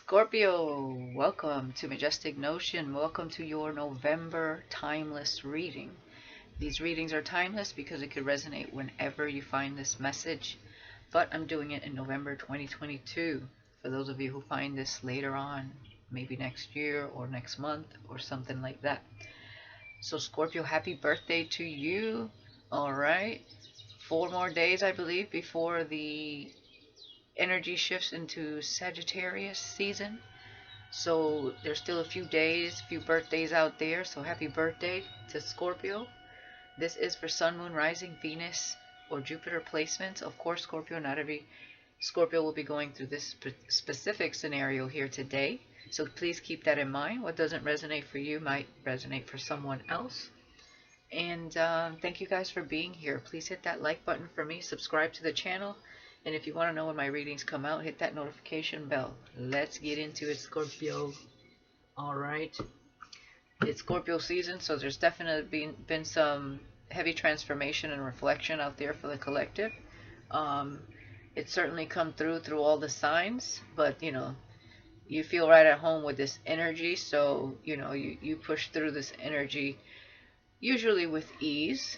Scorpio, welcome to Majestic Notion. Welcome to your November timeless reading. These readings are timeless because it could resonate whenever you find this message, but I'm doing it in November 2022. For those of you who find this later on, maybe next year or next month or something like that. So Scorpio, happy birthday to you. All right. 4 more days, I believe, before the energy shifts into Sagittarius season. So there's still a few days, few birthdays out there. So happy birthday to Scorpio. This is for Sun, Moon, Rising, Venus, or Jupiter placements. Of course, Scorpio, not every Scorpio will be going through this specific scenario here today. So please keep that in mind. What doesn't resonate for you might resonate for someone else. And thank you guys for being here. Please hit that like button for me. Subscribe to the channel. And if you want to know when my readings come out, hit that notification bell. Let's get into it, Scorpio. All right. It's Scorpio season, so there's definitely been some heavy transformation and reflection out there for the collective. It's certainly come through all the signs, but you feel right at home with this energy, so you push through this energy usually with ease,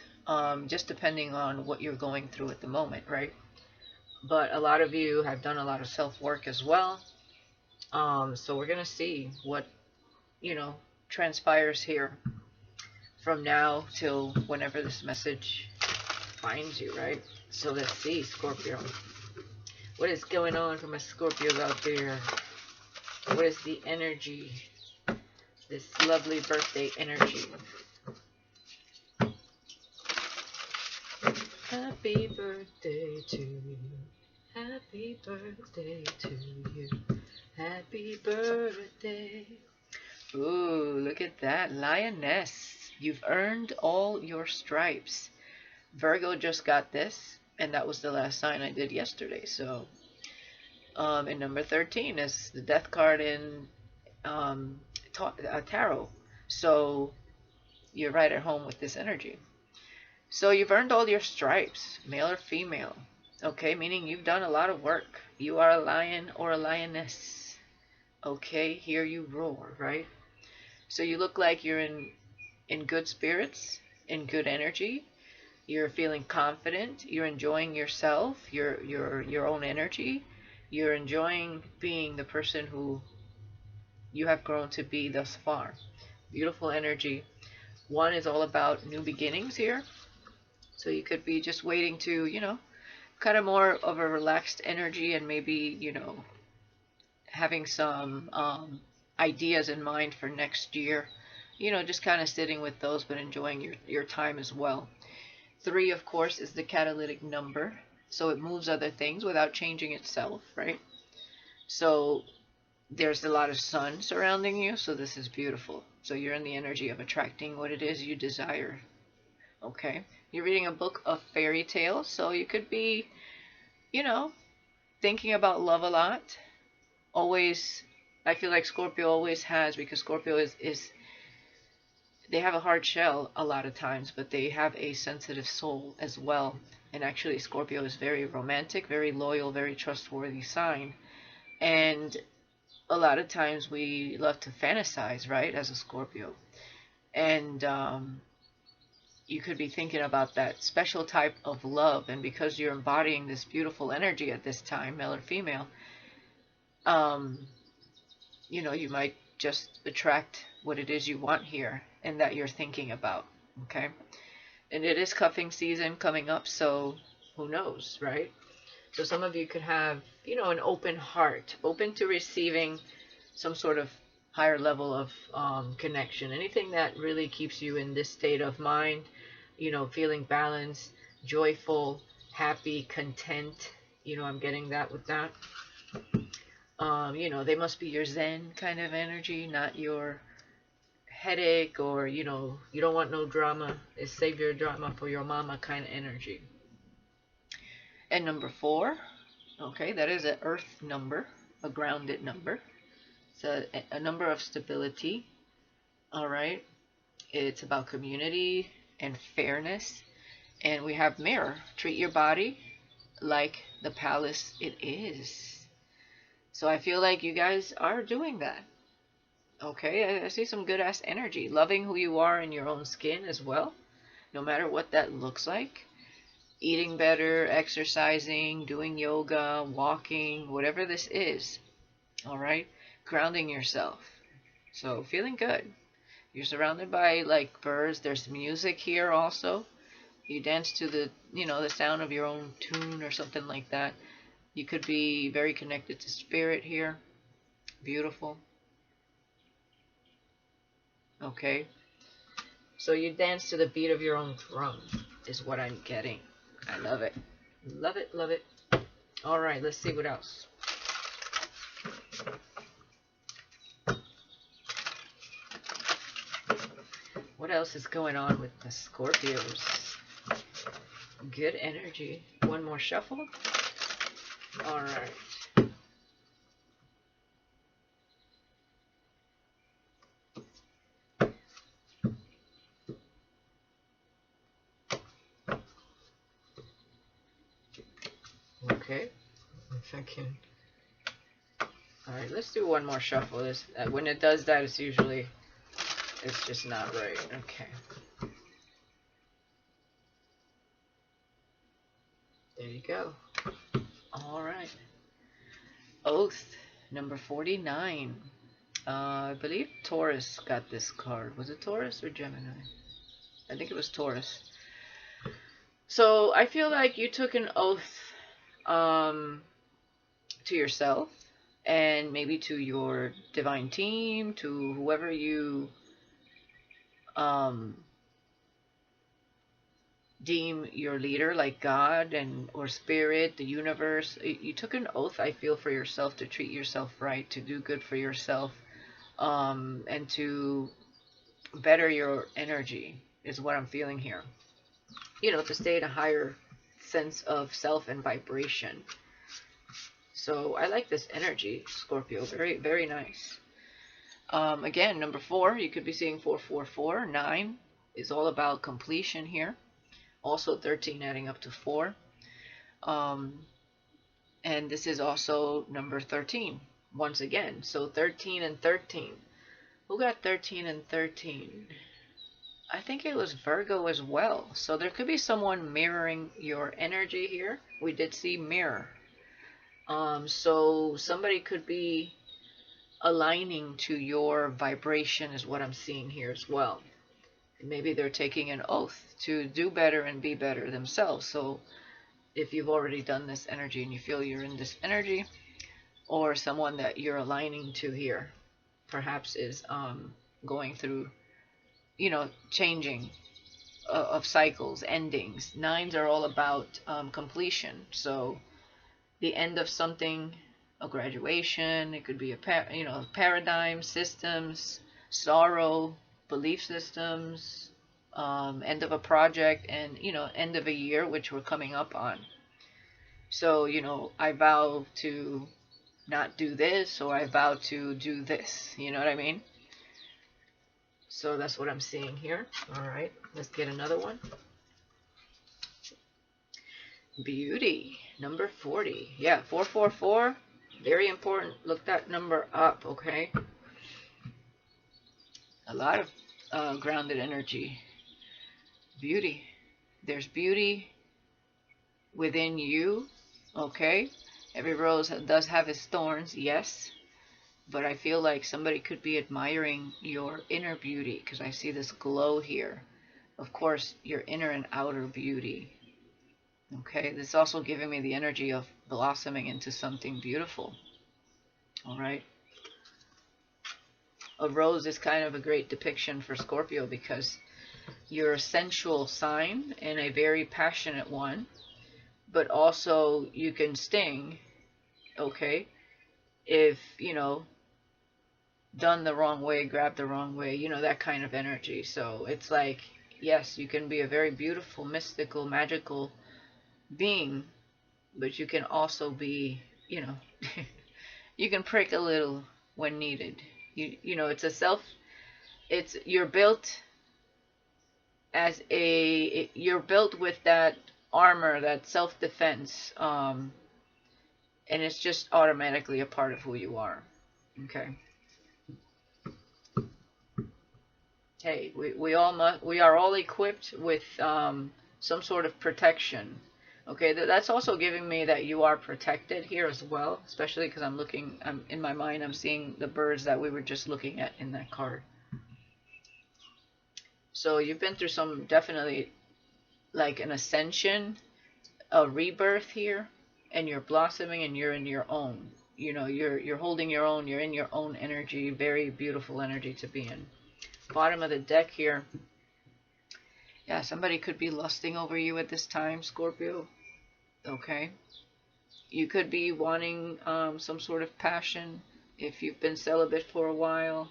just depending on what you're going through at the moment, right? But a lot of you have done a lot of self-work as well. So we're going to see what, transpires here from now till whenever this message finds you, right? So let's see, Scorpio. What is going on for my Scorpios out there? What is the energy? This lovely birthday energy. Happy birthday to you. Happy birthday to you. Happy birthday. Ooh, look at that. Lioness. You've earned all your stripes. Virgo just got this, and that was the last sign I did yesterday. So, in number 13 is the death card in tarot. So, you're right at home with this energy. So you've earned all your stripes, male or female. Okay, meaning you've done a lot of work. You are a lion or a lioness. Okay, here you roar, right? So you look like you're in good spirits, in good energy. You're feeling confident. You're enjoying yourself, your own energy. You're enjoying being the person who you have grown to be thus far. Beautiful energy. One is all about new beginnings here. So you could be just waiting to, kind of more of a relaxed energy and maybe, having some ideas in mind for next year. Just kind of sitting with those, but enjoying your time as well. 3, of course, is the catalytic number. So it moves other things without changing itself, right? So there's a lot of sun surrounding you, so this is beautiful. So you're in the energy of attracting what it is you desire. Okay, you're reading a book of fairy tales, so you could be, thinking about love a lot. Always, I feel like Scorpio always has, because Scorpio is they have a hard shell a lot of times, but they have a sensitive soul as well. And actually, Scorpio is very romantic, very loyal, very trustworthy sign. And a lot of times we love to fantasize, right, as a Scorpio. And you could be thinking about that special type of love, and because you're embodying this beautiful energy at this time, male or female, you might just attract what it is you want here and that you're thinking about, okay? And it is cuffing season coming up, so who knows, right? So some of you could have, an open heart, open to receiving some sort of higher level of connection, anything that really keeps you in this state of mind, feeling balanced, joyful, happy, content. I'm getting that with that. They must be your Zen kind of energy, not your headache, or you don't want no drama. It's save your drama for your mama kind of energy. And number 4, okay, that is an earth number, a grounded number. It's a number of stability. All right, it's about community and fairness. And we have mirror. Treat your body like the palace it is. So I feel like you guys are doing that. Okay, I see some good ass energy. Loving who you are in your own skin as well, no matter what that looks like. Eating better, exercising, doing yoga, walking, whatever this is. All right, grounding yourself. So feeling good. You're surrounded by like birds. There's music here also. You dance to the, the sound of your own tune or something like that. You could be very connected to spirit here. Beautiful. Okay. So you dance to the beat of your own drum is what I'm getting. I love it. Love it, love it. All right, let's see what else. What else is going on with the Scorpios? Good energy. One more shuffle. All right. Okay. If I can. All right, let's do one more shuffle. This when it does that, it's usually just not right. Okay. There you go. All right. Oath number 49. I believe Taurus got this card. Was it Taurus or Gemini? I think it was Taurus. So I feel like you took an oath to yourself and maybe to your divine team, to whoever you deem your leader, like God or spirit, the universe. You took an oath, I feel, for yourself to treat yourself right, to do good for yourself, and to better your energy is what I'm feeling here. To stay in a higher sense of self and vibration. So I like this energy, Scorpio. Very, very nice. Again, number 4, you could be seeing 444. 9 is all about completion here. Also 13 adding up to 4. And this is also number 13 once again. So 13 and 13. Who got 13 and 13? I think it was Virgo as well. So there could be someone mirroring your energy here. We did see mirror. So somebody could be aligning to your vibration is what I'm seeing here as well. Maybe they're taking an oath to do better and be better themselves. So if you've already done this energy and you feel you're in this energy, or someone that you're aligning to here perhaps is going through, changing of cycles, endings. 9s are all about completion. So the end of something, a graduation, it could be a paradigm, systems, sorrow, belief systems, end of a project, and end of a year, which we're coming up on. So I vow to not do this, or I vow to do this, you know what I mean? So that's what I'm seeing here. All right, let's get another one. Beauty, number 40. Yeah, 444, very important. Look that number up, okay? A lot of grounded energy. Beauty. There's beauty within you, okay? Every rose does have its thorns, yes. But I feel like somebody could be admiring your inner beauty, because I see this glow here. Of course, your inner and outer beauty. Okay, this is also giving me the energy of blossoming into something beautiful. All right. A rose is kind of a great depiction for Scorpio, because you're a sensual sign and a very passionate one, but also you can sting, okay, if, done the wrong way, grabbed the wrong way, that kind of energy. So it's like, yes, you can be a very beautiful, mystical, magical being, but you can also be, you can prick a little when needed. You're built you're built with that armor, that self-defense, and it's just automatically a part of who you are. Okay. Hey, we are all equipped with some sort of protection. Okay, that's also giving me that you are protected here as well, especially because I'm in my mind, I'm seeing the birds that we were just looking at in that card. So you've been through some, definitely like an ascension, a rebirth here, and you're blossoming and you're in your own. You know, you're holding your own, you're in your own energy, very beautiful energy to be in. Bottom of the deck here. Yeah, somebody could be lusting over you at this time, Scorpio. Okay. You could be wanting some sort of passion if you've been celibate for a while.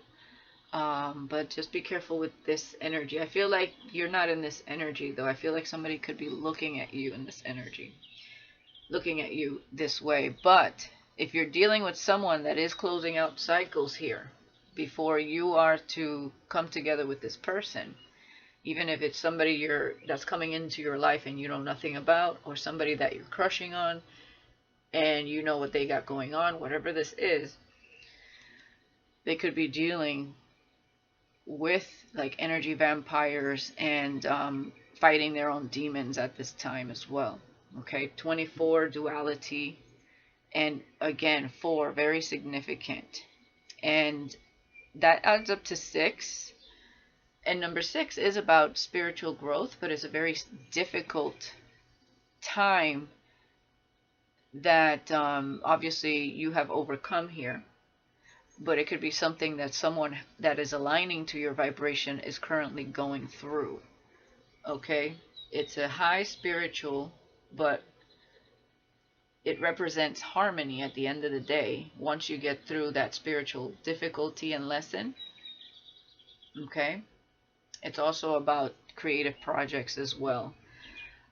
But just be careful with this energy. I feel like you're not in this energy, though. I feel like somebody could be looking at you in this energy, looking at you this way. But if you're dealing with someone that is closing out cycles here before you are to come together with this person, even if it's somebody that's coming into your life and you know nothing about, or somebody that you're crushing on and you know what they got going on, whatever this is, they could be dealing with like energy vampires and fighting their own demons at this time as well. Okay, 24 duality, and again 4, very significant, and that adds up to 6. And number 6 is about spiritual growth, but it's a very difficult time that obviously you have overcome here. But it could be something that someone that is aligning to your vibration is currently going through. Okay? It's a high spiritual, but it represents harmony at the end of the day once you get through that spiritual difficulty and lesson. Okay? It's also about creative projects as well.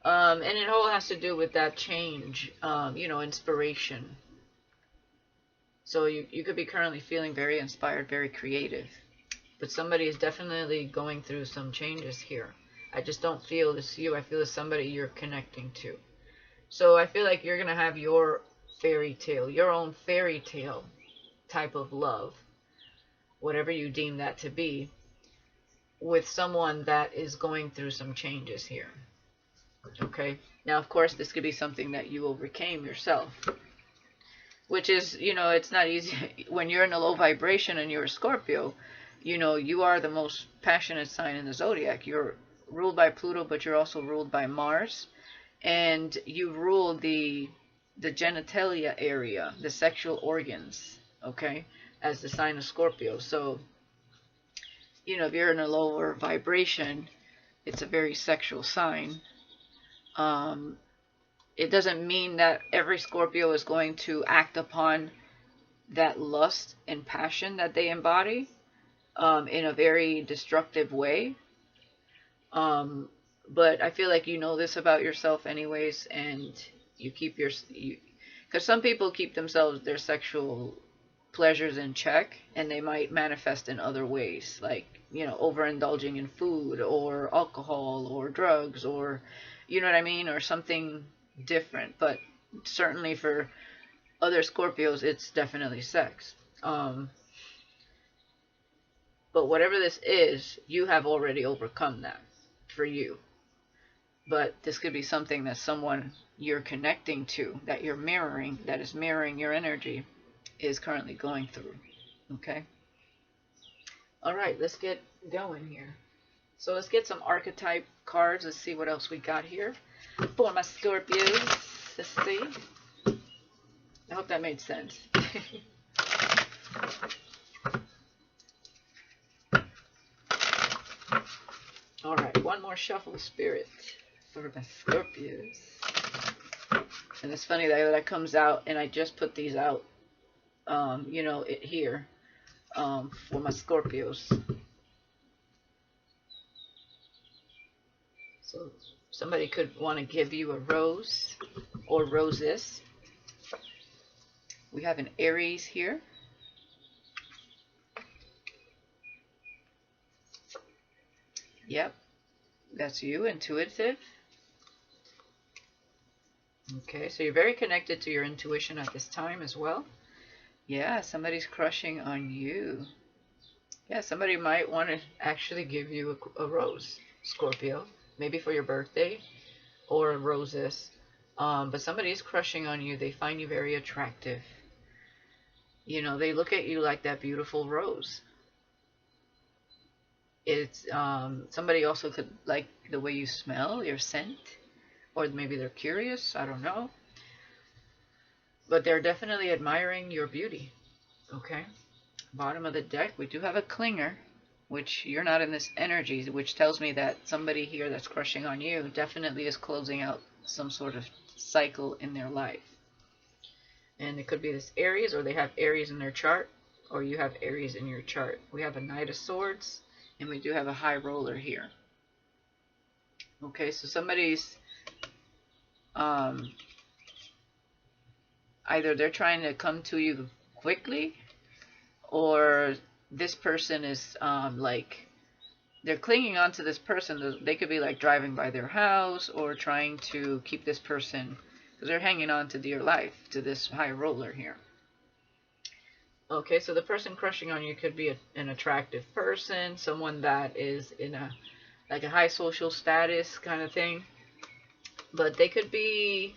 And it all has to do with that change, inspiration. So you could be currently feeling very inspired, very creative. But somebody is definitely going through some changes here. I just don't feel it's you. I feel it's somebody you're connecting to. So I feel like you're going to have your fairy tale, your own fairy tale type of love, whatever you deem that to be, with someone that is going through some changes here. Okay? Now, of course, this could be something that you overcame yourself, which is, it's not easy. When you're in a low vibration and you're a Scorpio, you are the most passionate sign in the zodiac. You're ruled by Pluto, but you're also ruled by Mars. And you rule the genitalia area, the sexual organs, okay, as the sign of Scorpio. So, if you're in a lower vibration, it's a very sexual sign. It doesn't mean that every Scorpio is going to act upon that lust and passion that they embody in a very destructive way. But I feel like you know this about yourself anyways, and you keep because some people keep their sexual pleasures in check, and they might manifest in other ways, like, overindulging in food or alcohol or drugs, or, you know what I mean, or something different. But certainly for other Scorpios, it's definitely sex. But whatever this is, you have already overcome that for you. But this could be something that someone you're connecting to, that you're mirroring, that is mirroring your energy, is currently going through. Okay? All right, let's get going here. So let's get some archetype cards. Let's see what else we got here for my Scorpios. Let's see. I hope that made sense. All right, one more shuffle, Spirit, for my Scorpios. And it's funny that comes out, and I just put these out, here, for my Scorpios. So somebody could want to give you a rose or roses. We have an Aries here. Yep, that's you, intuitive. Okay, so you're very connected to your intuition at this time as well. Yeah, somebody's crushing on you. Yeah, somebody might want to actually give you a rose, Scorpio, maybe for your birthday, or roses. But somebody is crushing on you. They find you very attractive. You know, they look at you like that beautiful rose. It's somebody also could like the way you smell, your scent, or maybe they're curious. I don't know. But they're definitely admiring your beauty. Okay. Bottom of the deck, we do have a clinger, which you're not in this energy, which tells me that somebody here that's crushing on you definitely is closing out some sort of cycle in their life. And it could be this Aries, or they have Aries in their chart, or you have Aries in your chart. We have a Knight of Swords, and we do have a High Roller here. Okay, so somebody's either they're trying to come to you quickly, or this person is like they're clinging on to this person. They could be like driving by their house or trying to keep this person, because they're hanging on to dear life, to this High Roller here. Okay, so the person crushing on you could be an attractive person, someone that is in a like a high social status kind of thing. But they could be,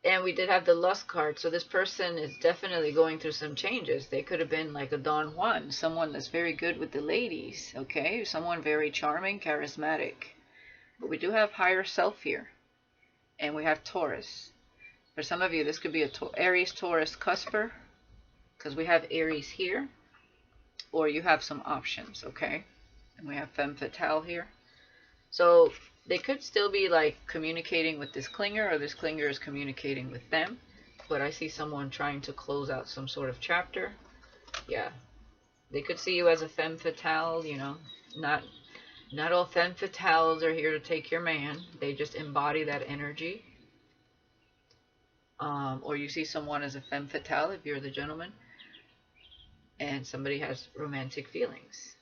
and we did have the Lust card, so this person is definitely going through some changes. They could have been like a Don Juan, someone that's very good with the ladies, okay? Someone very charming, charismatic. But we do have higher self here. And we have Taurus. For some of you, this could be a Aries, Taurus, cusper, because we have Aries here. Or you have some options, okay? And we have Femme Fatale here. So they could still be like communicating with this clinger, or this clinger is communicating with them. But I see someone trying to close out some sort of chapter. Yeah. They could see you as a Femme Fatale, you know. Not all Femme Fatales are here to take your man. They just embody that energy. Or you see someone as a Femme Fatale if you're the gentleman. And somebody has romantic feelings.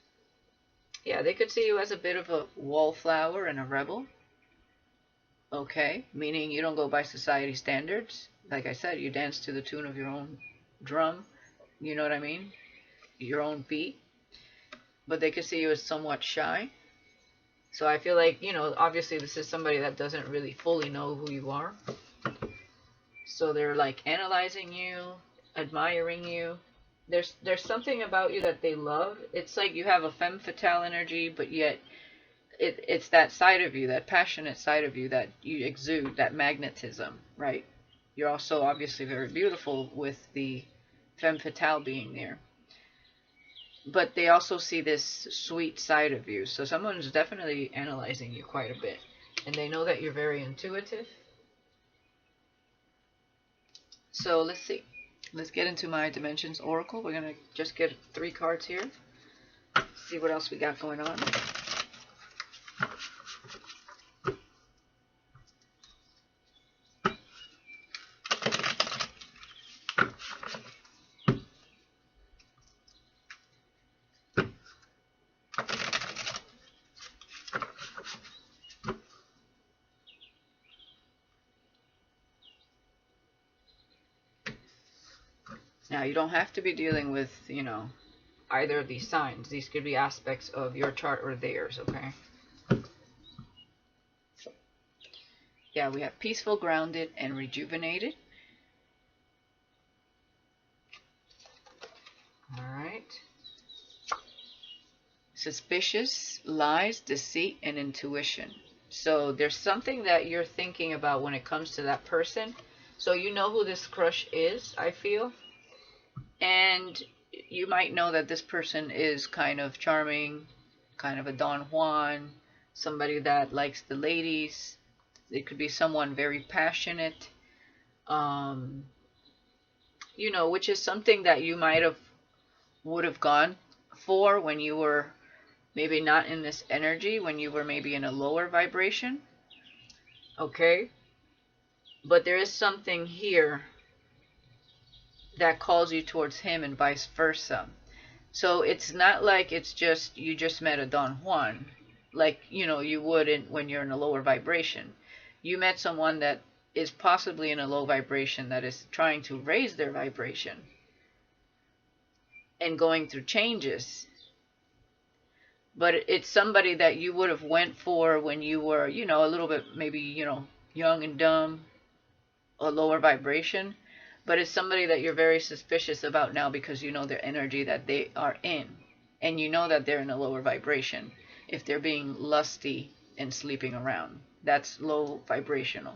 Yeah, they could see you as a bit of a wallflower and a rebel. Okay, meaning you don't go by society standards. Like I said, you dance to the tune of your own drum. You know what I mean? Your own beat. But they could see you as somewhat shy. So I feel like, you know, obviously this is somebody that doesn't really fully know who you are. So they're like analyzing you, admiring you. There's something about you that they love. It's like you have a femme fatale energy, but yet it's that side of you, that passionate side of you that you exude, that magnetism, right? You're also obviously very beautiful with the femme fatale being there. But they also see this sweet side of you. So someone's definitely analyzing you quite a bit. And they know that you're very intuitive. So let's see. Let's get into my Dimensions Oracle. We're going to just get 3 cards here. See what else we got going on. Now, you don't have to be dealing with, you know, either of these signs. These could be aspects of your chart or theirs, okay? Yeah, we have peaceful, grounded, and rejuvenated. All right. Suspicious, lies, deceit, and intuition. So there's something that you're thinking about when it comes to that person. So you know who this crush is, I feel. And you might know that this person is kind of charming, kind of a Don Juan, somebody that likes the ladies. It could be someone very passionate, you know, which is something that you would have gone for when you were maybe not in this energy, when you were maybe in a lower vibration. Okay? But there is something here that calls you towards him and vice versa. So it's not like it's just you just met a Don Juan, like, you know, you would when you're in a lower vibration. You met someone that is possibly in a low vibration that is trying to raise their vibration and going through changes. But it's somebody that you would have went for when you were, you know, a little bit maybe, you know, young and dumb, a lower vibration. But it's somebody that you're very suspicious about now because you know their energy that they are in. And you know that they're in a lower vibration if they're being lusty and sleeping around. That's low vibrational.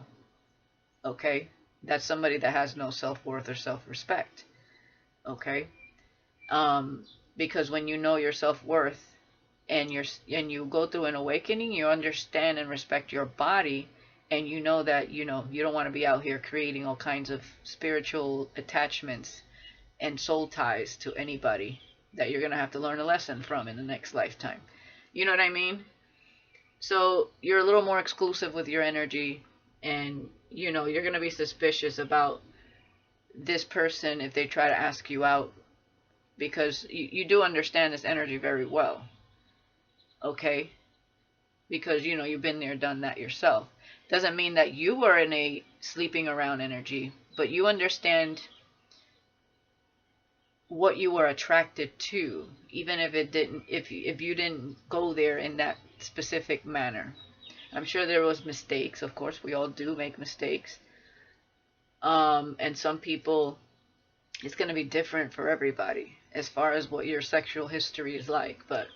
Okay? That's somebody that has no self-worth or self-respect. Okay? Because when you know your self-worth and you go through an awakening, you understand and respect your body, and you know that you don't want to be out here creating all kinds of spiritual attachments and soul ties to anybody that you're going to have to learn a lesson from in the next lifetime. You know what I mean? So you're a little more exclusive with your energy, and you're going to be suspicious about this person if they try to ask you out, because you do understand this energy very well. Okay? Because you've been there, done that yourself. Doesn't mean that you were in a sleeping around energy, but you understand what you were attracted to, even if you didn't go there in that specific manner. I'm sure there was mistakes. Of course, we all do make mistakes. And some people, it's going to be different for everybody as far as what your sexual history is like. But,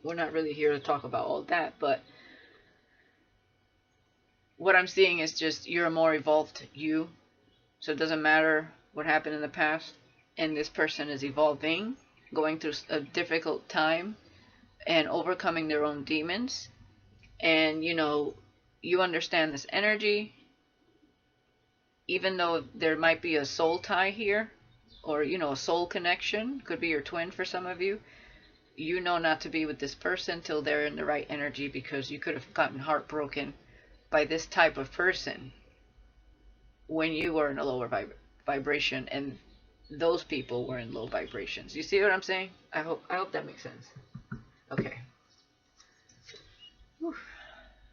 we're not really here to talk about all that. But what I'm seeing is just you're a more evolved you. So it doesn't matter what happened in the past. And this person is evolving, going through a difficult time and overcoming their own demons. And, you understand this energy, even though there might be a soul tie here, or, a soul connection, could be your twin for some of you. You know not to be with this person till they're in the right energy, because you could have gotten heartbroken by this type of person when you were in a lower vibration, and those people were in low vibrations. You see what I'm saying? I hope that makes sense. Okay. Whew.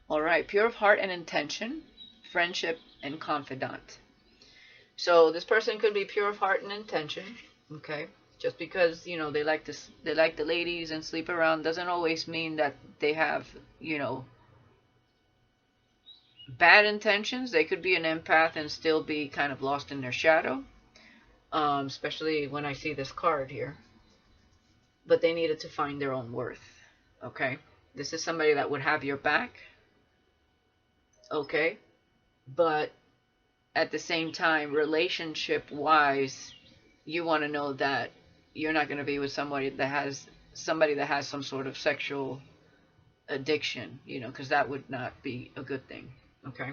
All right. Pure of heart and intention, friendship, and confidant. So this person could be pure of heart and intention. Okay. Just because they like the ladies and sleep around doesn't always mean that they have bad intentions. They could be an empath and still be kind of lost in their shadow. Especially when I see this card here. But they needed to find their own worth. Okay? This is somebody that would have your back. Okay? But at the same time, relationship-wise, you want to know that you're not going to be with somebody that has some sort of sexual addiction, because that would not be a good thing. Okay?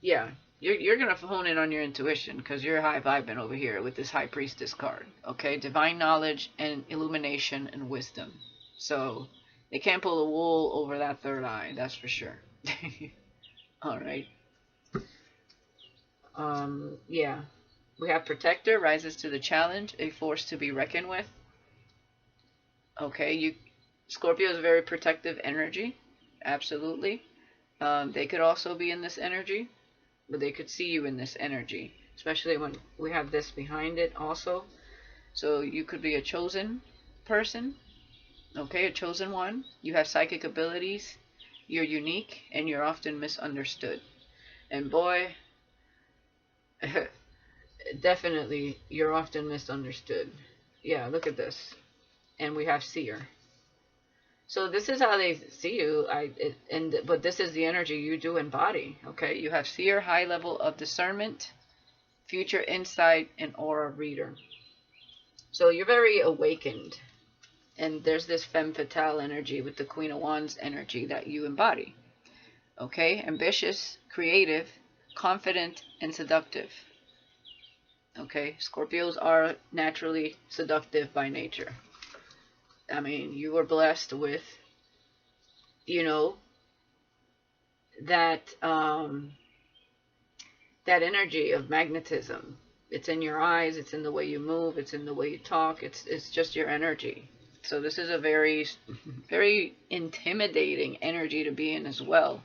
Yeah. You're going to hone in on your intuition, because you're high vibing over here with this High Priestess card. Okay? Divine knowledge and illumination and wisdom. So, they can't pull the wool over that third eye, that's for sure. Alright. Yeah. We have Protector, rises to the challenge, a force to be reckoned with. Okay, Scorpio is a very protective energy. Absolutely. They could also be in this energy. But they could see you in this energy, especially when we have this behind it also. So you could be a chosen person, okay, a chosen one. You have psychic abilities, you're unique, and you're often misunderstood. And boy, definitely, you're often misunderstood. Yeah, look at this. And we have Seer. So this is how they see you, but this is the energy you do embody, okay? You have Seer, high level of discernment, future insight, and aura reader. So you're very awakened. And there's this femme fatale energy with the Queen of Wands energy that you embody. Okay? Ambitious, creative, confident, and seductive. Okay? Scorpios are naturally seductive by nature. I mean, you were blessed with, that energy of magnetism. It's in your eyes, it's in the way you move, it's in the way you talk, it's just your energy. So this is a very, very intimidating energy to be in as well.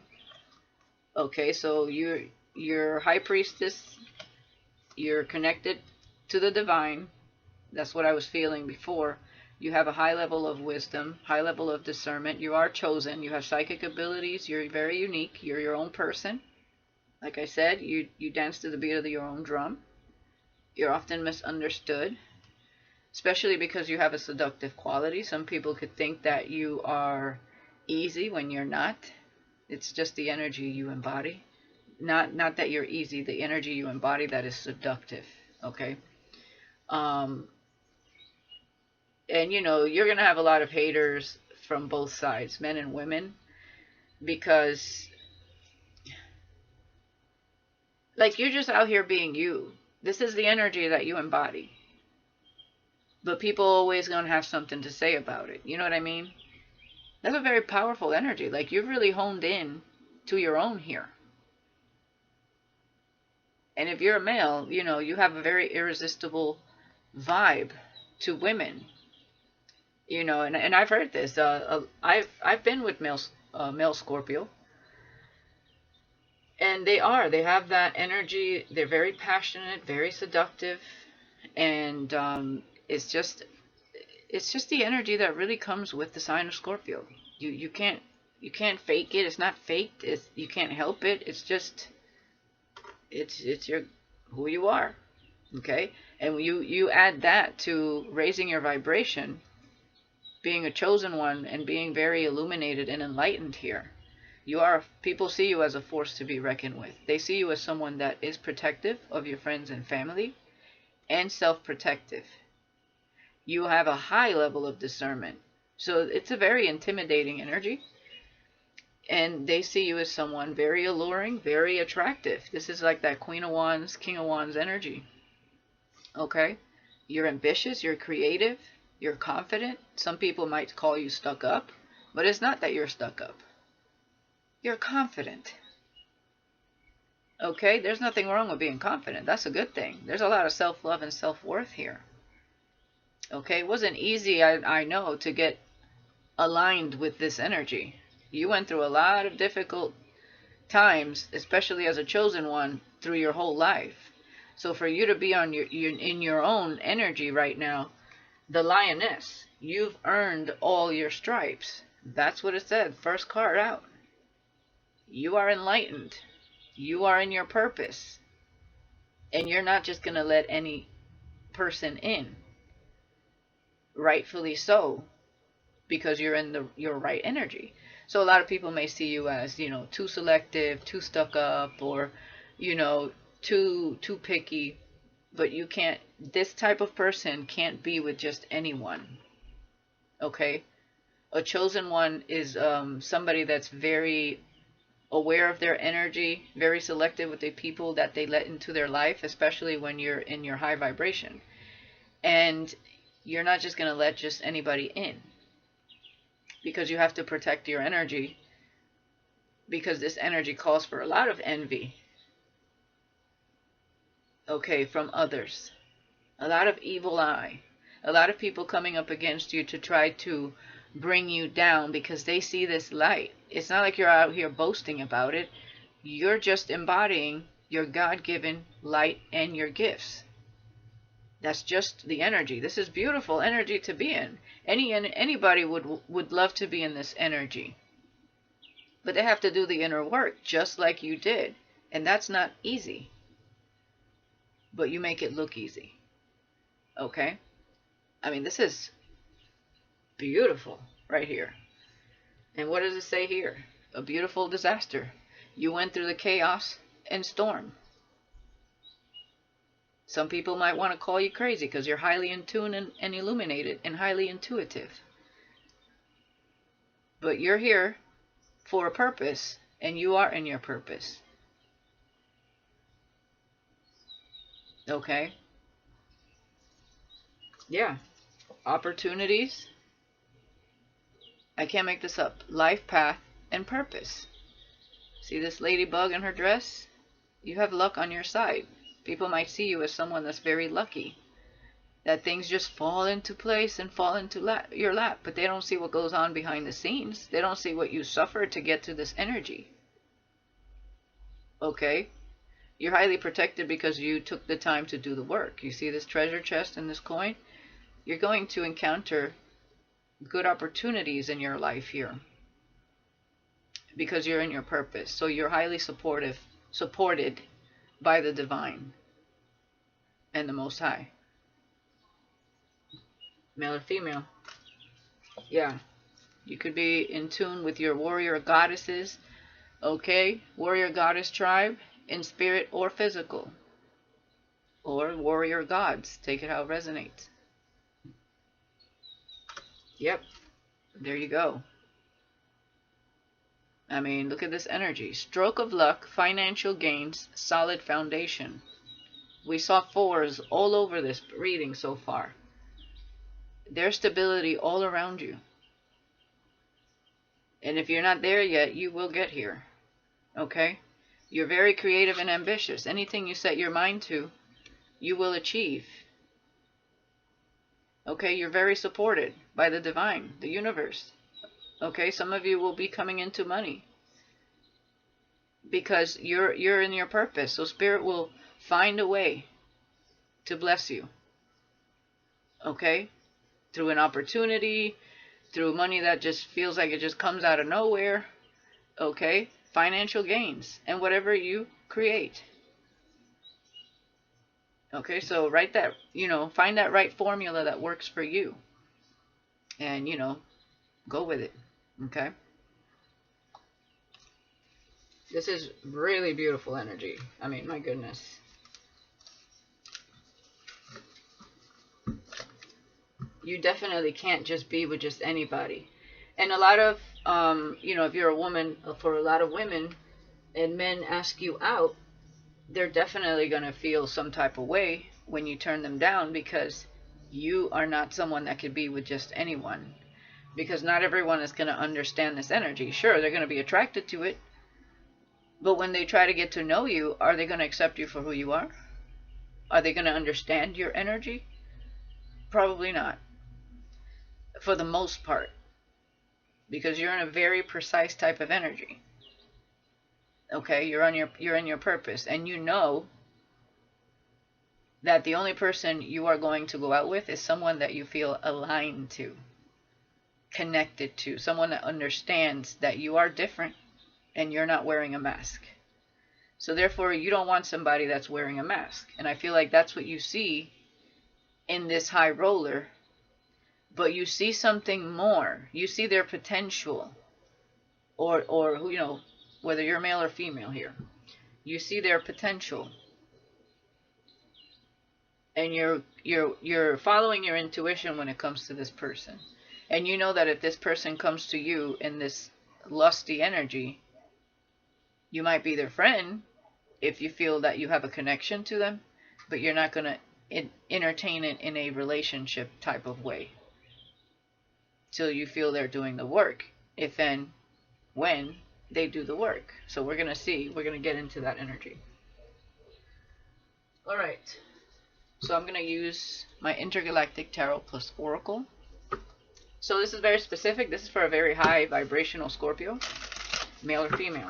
Okay, so you're high priestess, you're connected to the divine. That's what I was feeling before. You have a high level of wisdom, high level of discernment. You are chosen. You have psychic abilities. You're very unique. You're your own person. Like I said, you dance to the beat of your own drum. You're often misunderstood, especially because you have a seductive quality. Some people could think that you are easy when you're not. It's just the energy you embody. Not that you're easy, the energy you embody that is seductive. Okay? Um, and you know, you're going to have a lot of haters from both sides, men and women, because like you're just out here being you. This is the energy that you embody. But people always going to have something to say about it. You know what I mean? That's a very powerful energy. Like you've really honed in to your own here. And if you're a male, you know, you have a very irresistible vibe to women. You know, and I've heard this. I've been with male Scorpio, and they have that energy. They're very passionate, very seductive, and it's just the energy that really comes with the sign of Scorpio. You can't fake it. It's not faked. You can't help it. It's just it's your who you are. Okay, and you add that to raising your vibration, being a chosen one, and being very illuminated and enlightened here. People see you as a force to be reckoned with. They see you as someone that is protective of your friends and family and self-protective. You have a high level of discernment. So it's a very intimidating energy. And they see you as someone very alluring, very attractive. This is like that Queen of Wands, King of Wands energy. Okay? You're ambitious, you're creative, you're confident. Some people might call you stuck up, but it's not that you're stuck up. You're confident. Okay? There's nothing wrong with being confident. That's a good thing. There's a lot of self-love and self-worth here. Okay? It wasn't easy, I know, to get aligned with this energy. You went through a lot of difficult times, especially as a chosen one, through your whole life. So for you to be in your own energy right now, the lioness, you've earned all your stripes. That's what it said. First card out. You are enlightened. You are in your purpose. And you're not just going to let any person in. Rightfully so, because you're in your right energy. So a lot of people may see you as, you know, too selective, too stuck up, or, you know, too picky. But you can't, this type of person can't be with just anyone. Okay? A chosen one is somebody that's very aware of their energy, very selective with the people that they let into their life, especially when you're in your high vibration. And you're not just going to let just anybody in, because you have to protect your energy, because this energy calls for a lot of envy, okay, from others. A lot of evil eye. A lot of people coming up against you to try to bring you down because they see this light. It's not like you're out here boasting about it. You're just embodying your God-given light and your gifts. That's just the energy. This is beautiful energy to be in. Anybody would love to be in this energy. But they have to do the inner work just like you did. And that's not easy. But you make it look easy. Okay? I mean, this is beautiful right here. And what does it say here? A beautiful disaster. You went through the chaos and storm. Some people might want to call you crazy because you're highly in tune and illuminated and highly intuitive. But you're here for a purpose, and you are in your purpose. Okay? Yeah. Opportunities. I can't make this up. Life path and purpose. See this ladybug in her dress? You have luck on your side. People might see you as someone that's very lucky, that things just fall into place and fall into your lap, but they don't see what goes on behind the scenes. They don't see what you suffered to get to this energy. Okay? You're highly protected because you took the time to do the work. You see this treasure chest and this coin? You're going to encounter good opportunities in your life here because you're in your purpose. So you're highly supported by the divine and the Most High. Male or female. Yeah. You could be in tune with your warrior goddesses. Okay? Warrior goddess tribe in spirit or physical. Or warrior gods. Take it how it resonates. Yep. There you go. I mean, look at this energy. Stroke of luck, financial gains, solid foundation. We saw fours all over this reading so far. There's stability all around you. And if you're not there yet, you will get here. Okay? You're very creative and ambitious. Anything you set your mind to, you will achieve. Okay? You're very supported by the divine, the universe. Okay? Some of you will be coming into money because you're in your purpose. So Spirit will find a way to bless you. Okay? Through an opportunity, through money that just feels like it just comes out of nowhere. Okay? Financial gains and whatever you create. Okay? So write that, find that right formula that works for you. And, go with it. Okay? This is really beautiful energy. I mean, my goodness. You definitely can't just be with just anybody. And a lot of, if you're a woman, for a lot of women, and men ask you out, they're definitely going to feel some type of way when you turn them down because you are not someone that could be with just anyone. Because not everyone is going to understand this energy. Sure, they're going to be attracted to it. But when they try to get to know you, are they going to accept you for who you are? Are they going to understand your energy? Probably not. For the most part. Because you're in a very precise type of energy. Okay, you're in your purpose. And you know that the only person you are going to go out with is someone that you feel aligned to, connected to, someone that understands that you are different and you're not wearing a mask. So therefore, you don't want somebody that's wearing a mask. And I feel like that's what you see in this high roller. But you see something more. You see their potential. Or whether you're male or female here. You see their potential. And you're following your intuition when it comes to this person. And you know that if this person comes to you in this lusty energy, you might be their friend if you feel that you have a connection to them, but you're not going to entertain it in a relationship type of way till you feel they're doing the work, if and when they do the work. So we're going to get into that energy. All right. So I'm going to use my Intergalactic Tarot plus Oracle. So this is very specific. This is for a very high vibrational Scorpio, male or female.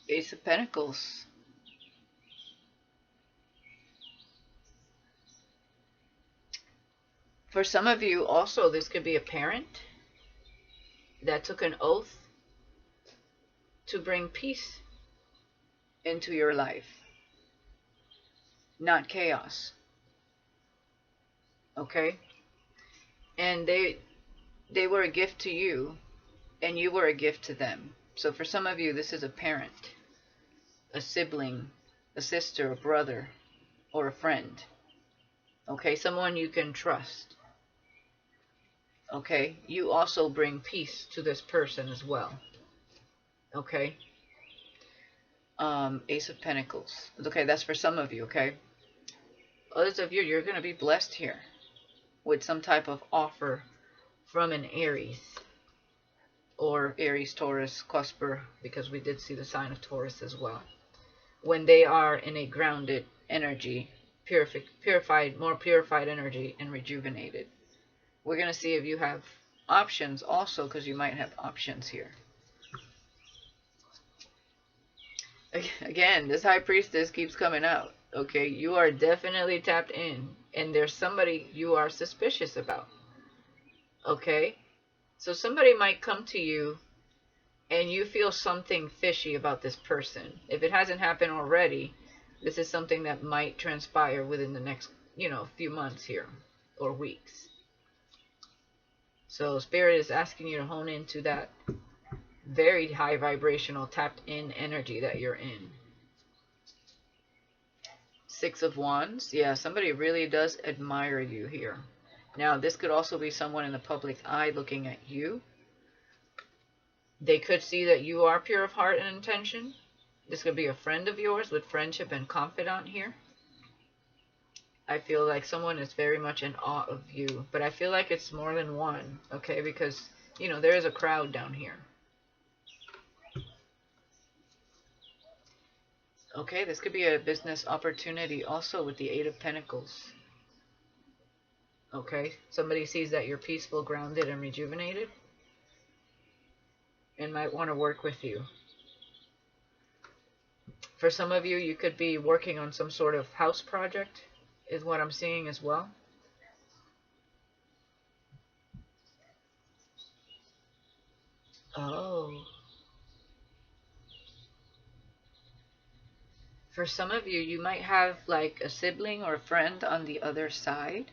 Ace of Pentacles. For some of you also, this could be a parent that took an oath to bring peace into your life, not chaos. Okay? And they were a gift to you, and you were a gift to them. So for some of you, this is a parent, a sibling, a sister, a brother, or a friend. Okay? Someone you can trust. Okay? You also bring peace to this person as well. Okay? Ace of Pentacles. Okay, that's for some of you, okay? Others of you, you're going to be blessed here with some type of offer from an Aries. Or Aries, Taurus, Cusper, because we did see the sign of Taurus as well. When they are in a grounded energy, purified, more purified energy, and rejuvenated. We're going to see if you have options also, because you might have options here. Again, this High Priestess keeps coming out. Okay, you are definitely tapped in, and there's somebody you are suspicious about. Okay, so somebody might come to you and you feel something fishy about this person. If it hasn't happened already, this is something that might transpire within the next, few months here or weeks. So Spirit is asking you to hone into that very high vibrational tapped in energy that you're in. Six of Wands. Yeah, somebody really does admire you here. Now, this could also be someone in the public eye looking at you. They could see that you are pure of heart and intention. This could be a friend of yours with friendship and confidant here. I feel like someone is very much in awe of you. But I feel like it's more than one, okay? Because, there is a crowd down here. Okay, this could be a business opportunity also with the Eight of Pentacles. Okay, somebody sees that you're peaceful, grounded, and rejuvenated, and might want to work with you. For some of you, you could be working on some sort of house project, is what I'm seeing as well. Oh. For some of you, you might have like a sibling or a friend on the other side.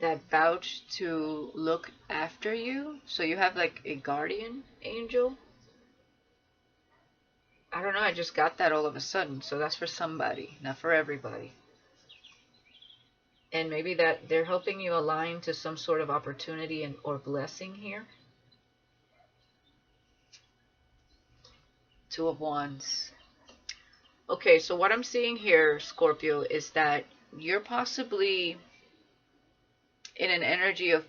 That vouched to look after you. So you have like a guardian angel. I don't know, I just got that all of a sudden. So that's for somebody, not for everybody. And maybe that they're helping you align to some sort of opportunity or blessing here. Two of Wands. Okay, so what I'm seeing here, Scorpio, is that you're possibly in an energy of,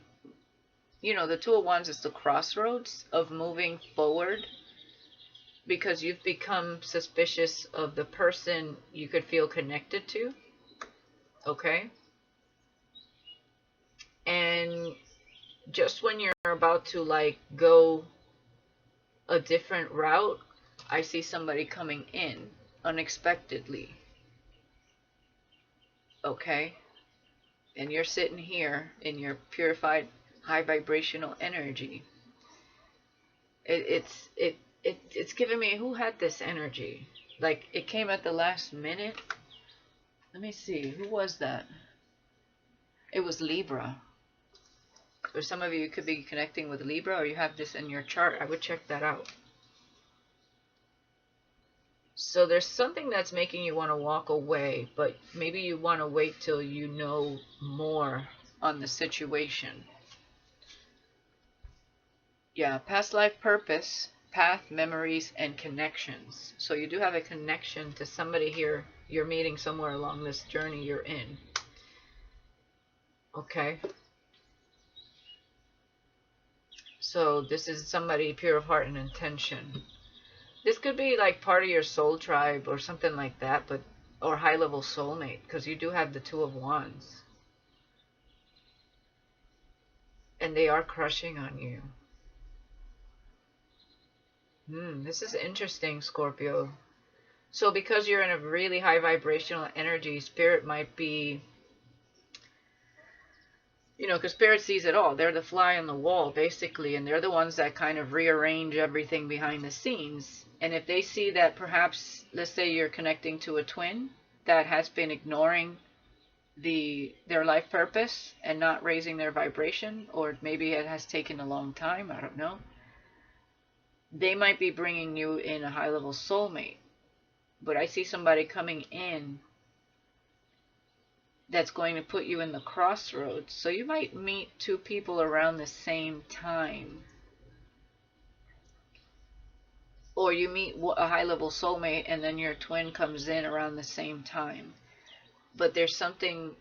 the Two of Wands is the crossroads of moving forward, because you've become suspicious of the person you could feel connected to. Okay? And just when you're about to like go a different route, I see somebody coming in unexpectedly. Okay? And you're sitting here in your purified high vibrational energy. It's giving me, who had this energy? Like, it came at the last minute. Let me see, who was that? It was Libra. For some of you, you could be connecting with Libra, or you have this in your chart. I would check that out. So there's something that's making you want to walk away, but maybe you want to wait till you know more on the situation. Yeah, past life purpose, path, memories, and connections. So you do have a connection to somebody here you're meeting somewhere along this journey you're in. Okay. So this is somebody pure of heart and intention. This could be like part of your soul tribe or something like that, but or high-level soulmate, because you do have the Two of Wands. And they are crushing on you. This is interesting, Scorpio. So because you're in a really high vibrational energy, Spirit might be, because Spirit sees it all. They're the fly on the wall, basically, and they're the ones that kind of rearrange everything behind the scenes. And if they see that perhaps, let's say you're connecting to a twin that has been ignoring their life purpose and not raising their vibration, or maybe it has taken a long time, I don't know. They might be bringing you in a high-level soulmate. But I see somebody coming in that's going to put you in the crossroads. So you might meet two people around the same time. or you meet a high-level soulmate and then your twin comes in around the same time. But there's something,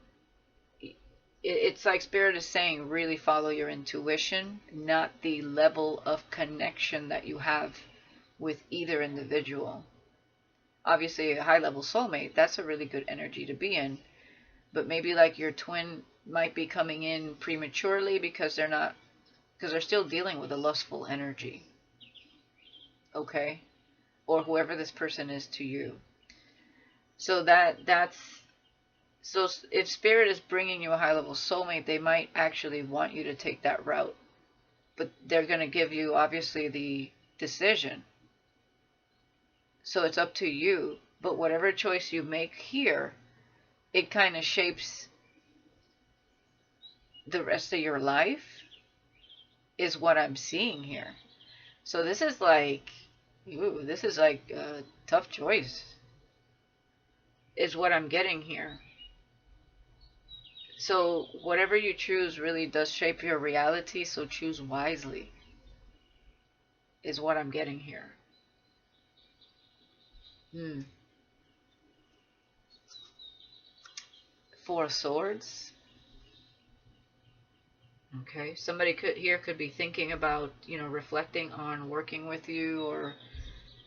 it's like Spirit is saying, really follow your intuition, not the level of connection that you have with either individual. Obviously, a high-level soulmate, that's a really good energy to be in. But maybe like your twin might be coming in prematurely because they're still dealing with a lustful energy. Okay? Or whoever this person is to you. So so if Spirit is bringing you a high-level soulmate, they might actually want you to take that route. But they're going to give you, obviously, the decision. So it's up to you. But whatever choice you make here, it kind of shapes the rest of your life, is what I'm seeing here. So this is like, this is like a tough choice, is what I'm getting here. So whatever you choose really does shape your reality, so choose wisely, is what I'm getting here. Four of Swords. Okay, somebody could be thinking about, reflecting on working with you, or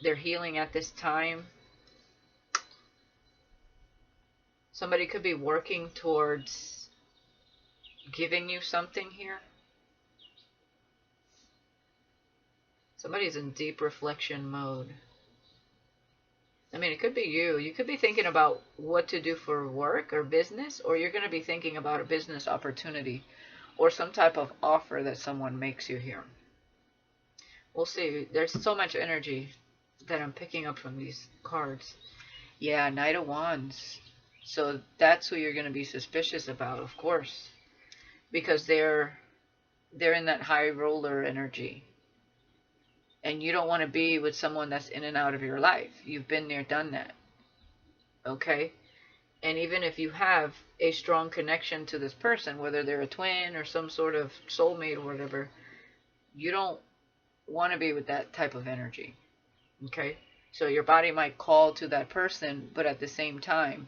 they're healing at this time. Somebody could be working towards giving you something here. Somebody's in deep reflection mode. I mean, it could be you. You could be thinking about what to do for work or business, or you're going to be thinking about a business opportunity or some type of offer that someone makes you here. We'll see. There's so much energy that I'm picking up from these cards. Yeah, Knight of Wands. So that's who you're going to be suspicious about, of course, because they're in that high roller energy. And you don't want to be with someone that's in and out of your life. You've been there, done that. Okay? And even if you have a strong connection to this person, whether they're a twin or some sort of soulmate or whatever, you don't want to be with that type of energy. Okay? So your body might call to that person, but at the same time,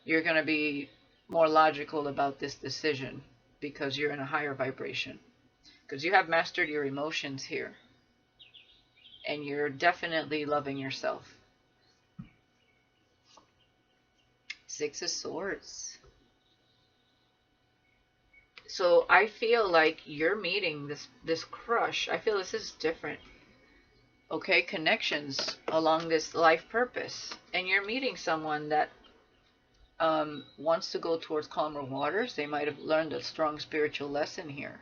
you're going to be more logical about this decision because you're in a higher vibration. Because you have mastered your emotions here. And you're definitely loving yourself. Six of Swords. So I feel like you're meeting this crush. I feel this is different. Okay, connections along this life purpose. And you're meeting someone that wants to go towards calmer waters. They might have learned a strong spiritual lesson here.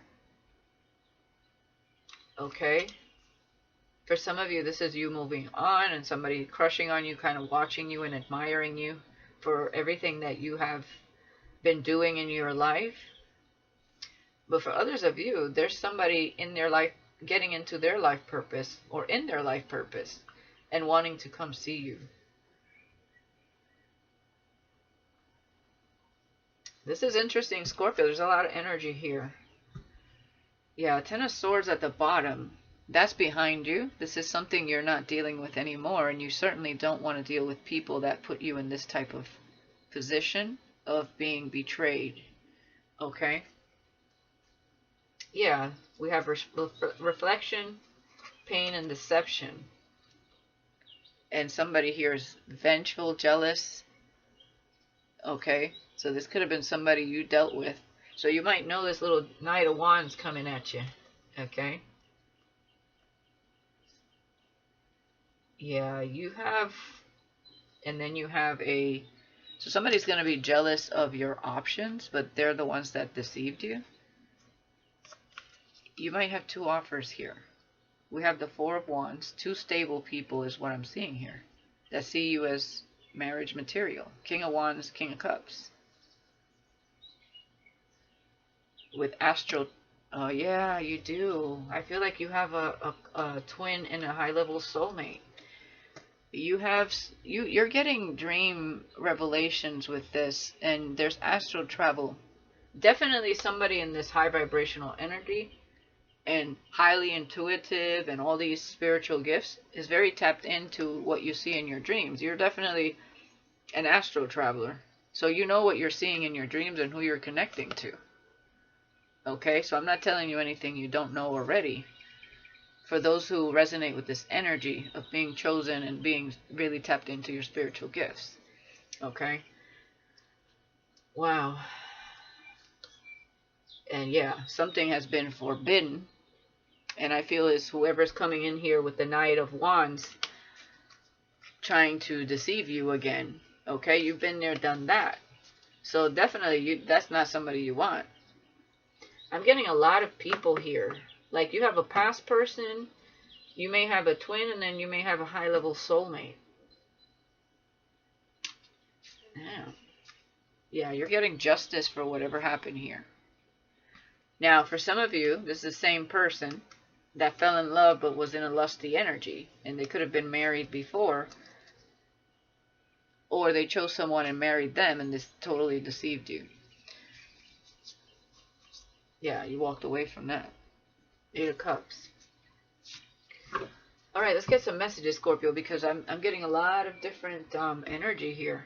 Okay. For some of you, this is you moving on and somebody crushing on you, kind of watching you and admiring you for everything that you have been doing in your life. But for others of you, there's somebody in their life getting into their life purpose or in their life purpose and wanting to come see you. This is interesting, Scorpio. There's a lot of energy here. Yeah, Ten of Swords at the bottom. That's behind you. This is something you're not dealing with anymore, and you certainly don't want to deal with people that put you in this type of position of being betrayed. Okay? Yeah, we have reflection, pain, and deception. And somebody here is vengeful, jealous. Okay? So this could have been somebody you dealt with. So you might know this little Knight of Wands coming at you. Okay? Yeah, you have, and then you have so somebody's going to be jealous of your options, but they're the ones that deceived you. You might have two offers here. We have the Four of Wands. Two stable people is what I'm seeing here that see you as marriage material. King of Wands, King of Cups. With astral, oh yeah, you do. I feel like you have a twin and a high-level soulmate. You're getting dream revelations with this, and there's astral travel. Definitely somebody in this high vibrational energy and highly intuitive and all these spiritual gifts is very tapped into what you see in your dreams. You're definitely an astro traveler. So you know what you're seeing in your dreams and who you're connecting to. Okay, so I'm not telling you anything you don't know already. For those who resonate with this energy of being chosen and being really tapped into your spiritual gifts. Okay? Wow. And yeah, something has been forbidden. And I feel it's whoever's coming in here with the Knight of Wands trying to deceive you again. Okay, you've been there, done that. So definitely, that's not somebody you want. I'm getting a lot of people here. Like, you have a past person, you may have a twin, and then you may have a high-level soulmate. Yeah. Yeah, you're getting justice for whatever happened here. Now, for some of you, this is the same person that fell in love but was in a lusty energy, and they could have been married before, or they chose someone and married them, and this totally deceived you. Yeah, you walked away from that. 8 of Cups. All right, let's get some messages, Scorpio, because I'm getting a lot of different energy here.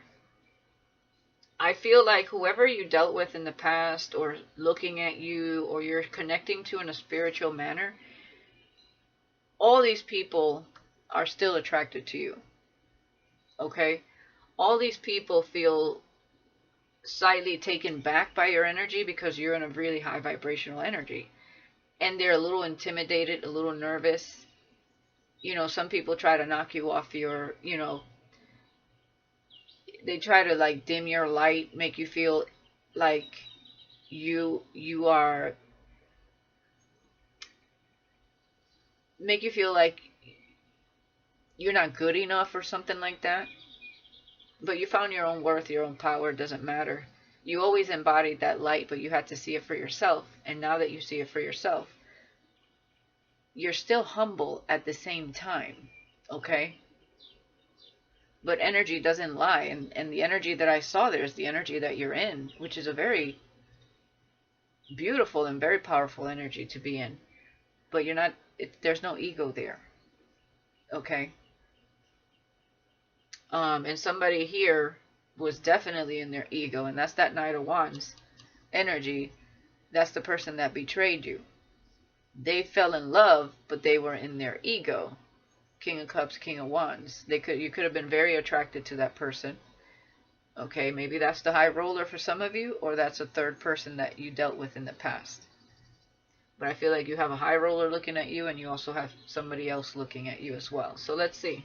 I feel like whoever you dealt with in the past, or looking at you, or you're connecting to in a spiritual manner, all these people are still attracted to you. Okay? All these people feel slightly taken back by your energy because you're in a really high vibrational energy. And they're a little intimidated, a little nervous. You know, some people try to knock you off your, you know, they try to like dim your light, make you feel like you are, make you feel like you're not good enough or something like that. But you found your own worth, your own power. It doesn't matter. You always embodied that light, but you had to see it for yourself. And now that you see it for yourself, you're still humble at the same time. Okay? But energy doesn't lie. And the energy that I saw there is the energy that you're in, which is a very beautiful and very powerful energy to be in. But you're not, there's no ego there. Okay? And somebody here was definitely in their ego, and that's that Knight of Wands energy. That's the person that betrayed you. They fell in love, but they were in their ego. King of Cups, King of Wands. You could have been very attracted to that person. Okay, maybe that's the high roller for some of you, or that's a third person that you dealt with in the past. But I feel like you have a high roller looking at you, and you also have somebody else looking at you as well. So let's see.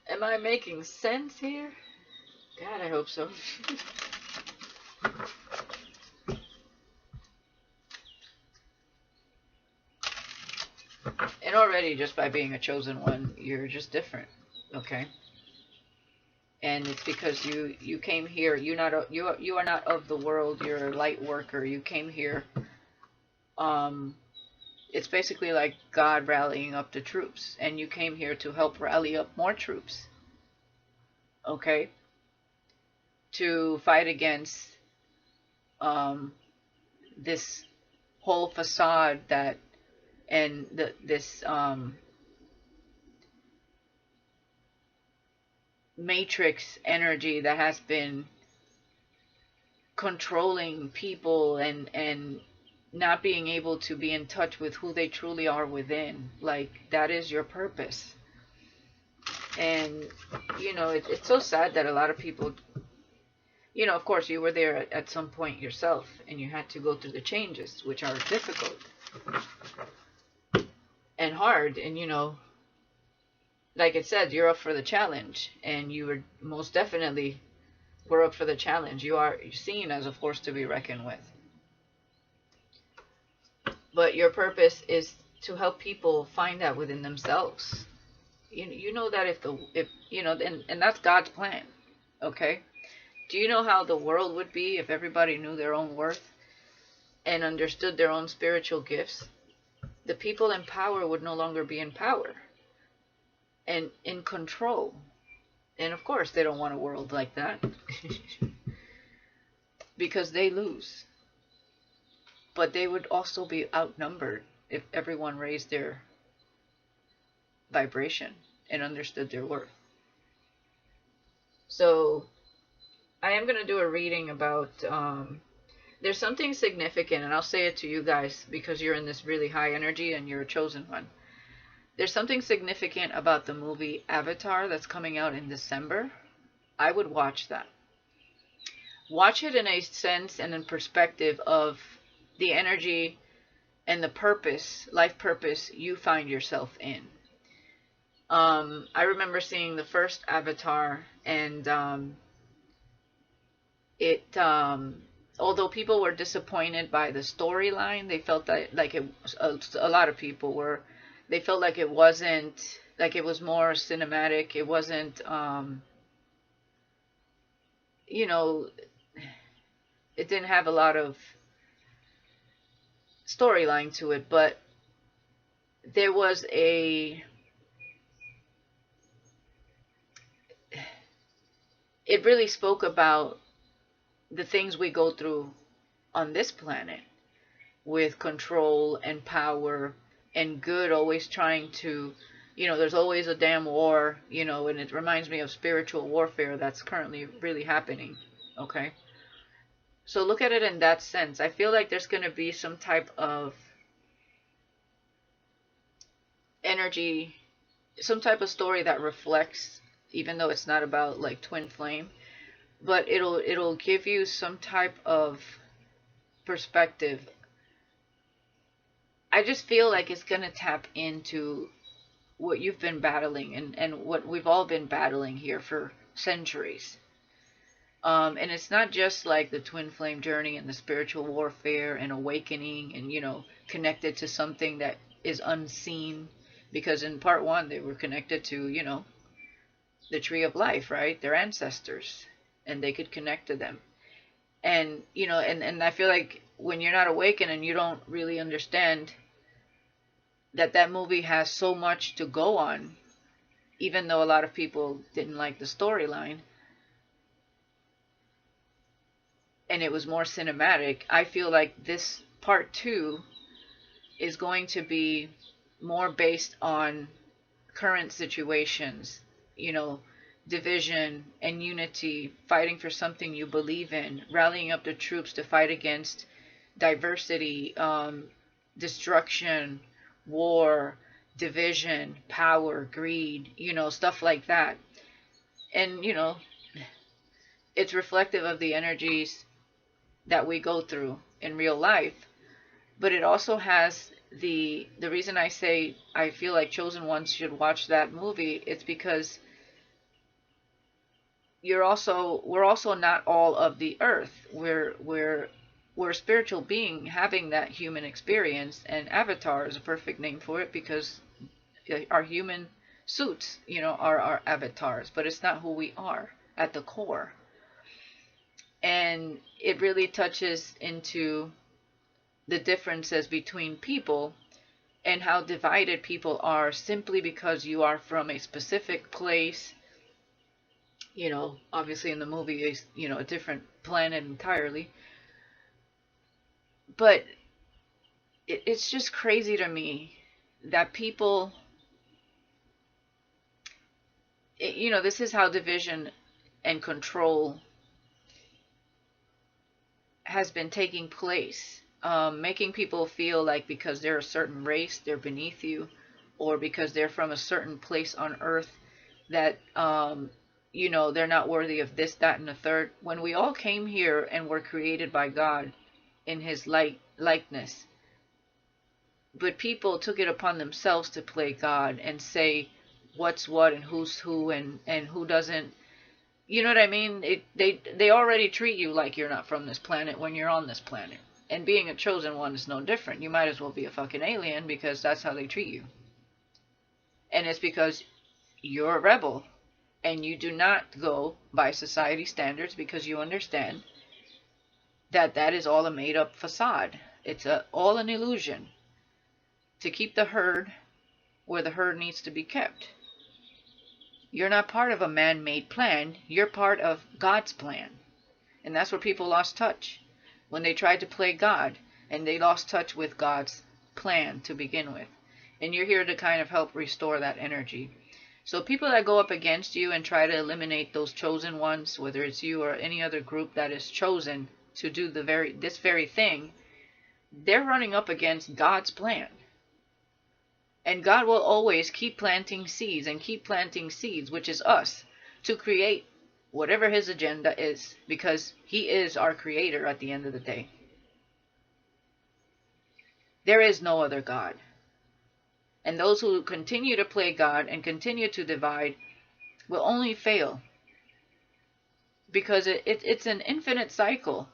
Am I making sense here? God, I hope so. And already, just by being a chosen one, you're just different, okay? And it's because you came here. You are not of the world. You're a light worker. You came here. It's basically like God rallying up the troops, and you came here to help rally up more troops. Okay? To fight against this whole facade that, and this matrix energy that has been controlling people and not being able to be in touch with who they truly are within. Like, that is your purpose. And, you know, it's so sad that a lot of people, you know, of course, you were there at some point yourself, and you had to go through the changes, which are difficult and hard. And, you know, like it said, you're up for the challenge, and you were most definitely were up for the challenge. You are seen as a force to be reckoned with. But your purpose is to help people find that within themselves. You know that if you know, and that's God's plan. Okay? Do you know how the world would be if everybody knew their own worth and understood their own spiritual gifts? The people in power would no longer be in power and in control. And of course, they don't want a world like that because they lose. but they would also be outnumbered if everyone raised their vibration and understood their worth. So I am going to do a reading about, there's something significant, and I'll say it to you guys because you're in this really high energy and you're a chosen one. There's something significant about the movie Avatar that's coming out in December. I would watch that. Watch it in a sense and in perspective of the energy and the purpose, life purpose you find yourself in. I remember seeing the first Avatar, and although people were disappointed by the storyline, they felt that like it a lot of people were, they felt like it wasn't, like it was more cinematic. It wasn't, you know, it didn't have a lot of storyline to it, but there was it really spoke about the things we go through on this planet with control and power and good always trying to, there's always a damn war, and it reminds me of spiritual warfare that's currently really happening. Okay. So look at it in that sense. I feel like there's going to be some type of energy, some type of story that reflects, even though it's not about like twin flame, but it'll give you some type of perspective. I just feel like it's going to tap into what you've been battling and what we've all been battling here for centuries. And it's not just like the twin flame journey and the spiritual warfare and awakening and, connected to something that is unseen. Because in part one, they were connected to, the tree of life, right? Their ancestors. And they could connect to them. And, and I feel like when you're not awakened and you don't really understand that movie has so much to go on, even though a lot of people didn't like the storyline, and it was more cinematic, I feel like this part 2 is going to be more based on current situations, division and unity, fighting for something you believe in, rallying up the troops to fight against diversity, destruction, war, division, power, greed, stuff like that. And, it's reflective of the energies that we go through in real life, but it also has the reason I say I feel like chosen ones should watch that movie. It's because we're also not all of the earth. We're a spiritual being having that human experience, and Avatar is a perfect name for it because our human suits, are our avatars, but it's not who we are at the core. And it really touches into the differences between people and how divided people are simply because you are from a specific place. Obviously in the movie is, a different planet entirely. But it's just crazy to me that people, this is how division and control has been taking place, making people feel like because they're a certain race, they're beneath you, or because they're from a certain place on earth that, they're not worthy of this, that, and the third. When we all came here and were created by God in his likeness, but people took it upon themselves to play God and say what's what and who's who and who doesn't. You know what I mean? They already treat you like you're not from this planet when you're on this planet. And being a chosen one is no different. You might as well be a fucking alien because that's how they treat you. And it's because you're a rebel. And you do not go by society standards because you understand that is all a made-up facade. It's all an illusion to keep the herd where the herd needs to be kept. You're not part of a man-made plan. You're part of God's plan. And that's where people lost touch. When they tried to play God and they lost touch with God's plan to begin with. And you're here to kind of help restore that energy. So people that go up against you and try to eliminate those chosen ones, whether it's you or any other group that is chosen to do this very thing, they're running up against God's plan. And God will always keep planting seeds and keep planting seeds, which is us, to create whatever his agenda is, because he is our creator at the end of the day. There is no other God. And those who continue to play God and continue to divide will only fail, because it's an infinite cycle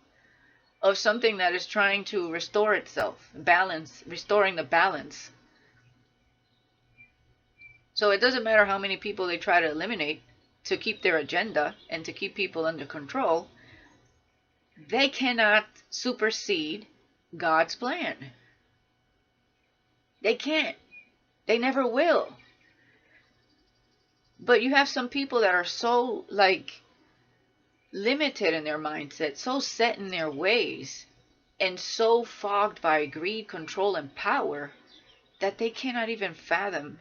of something that is trying to restore itself, balance, restoring the balance. So it doesn't matter how many people they try to eliminate to keep their agenda and to keep people under control, they cannot supersede God's plan. They can't. They never will. But you have some people that are so limited in their mindset, so set in their ways, and so fogged by greed, control, and power that they cannot even fathom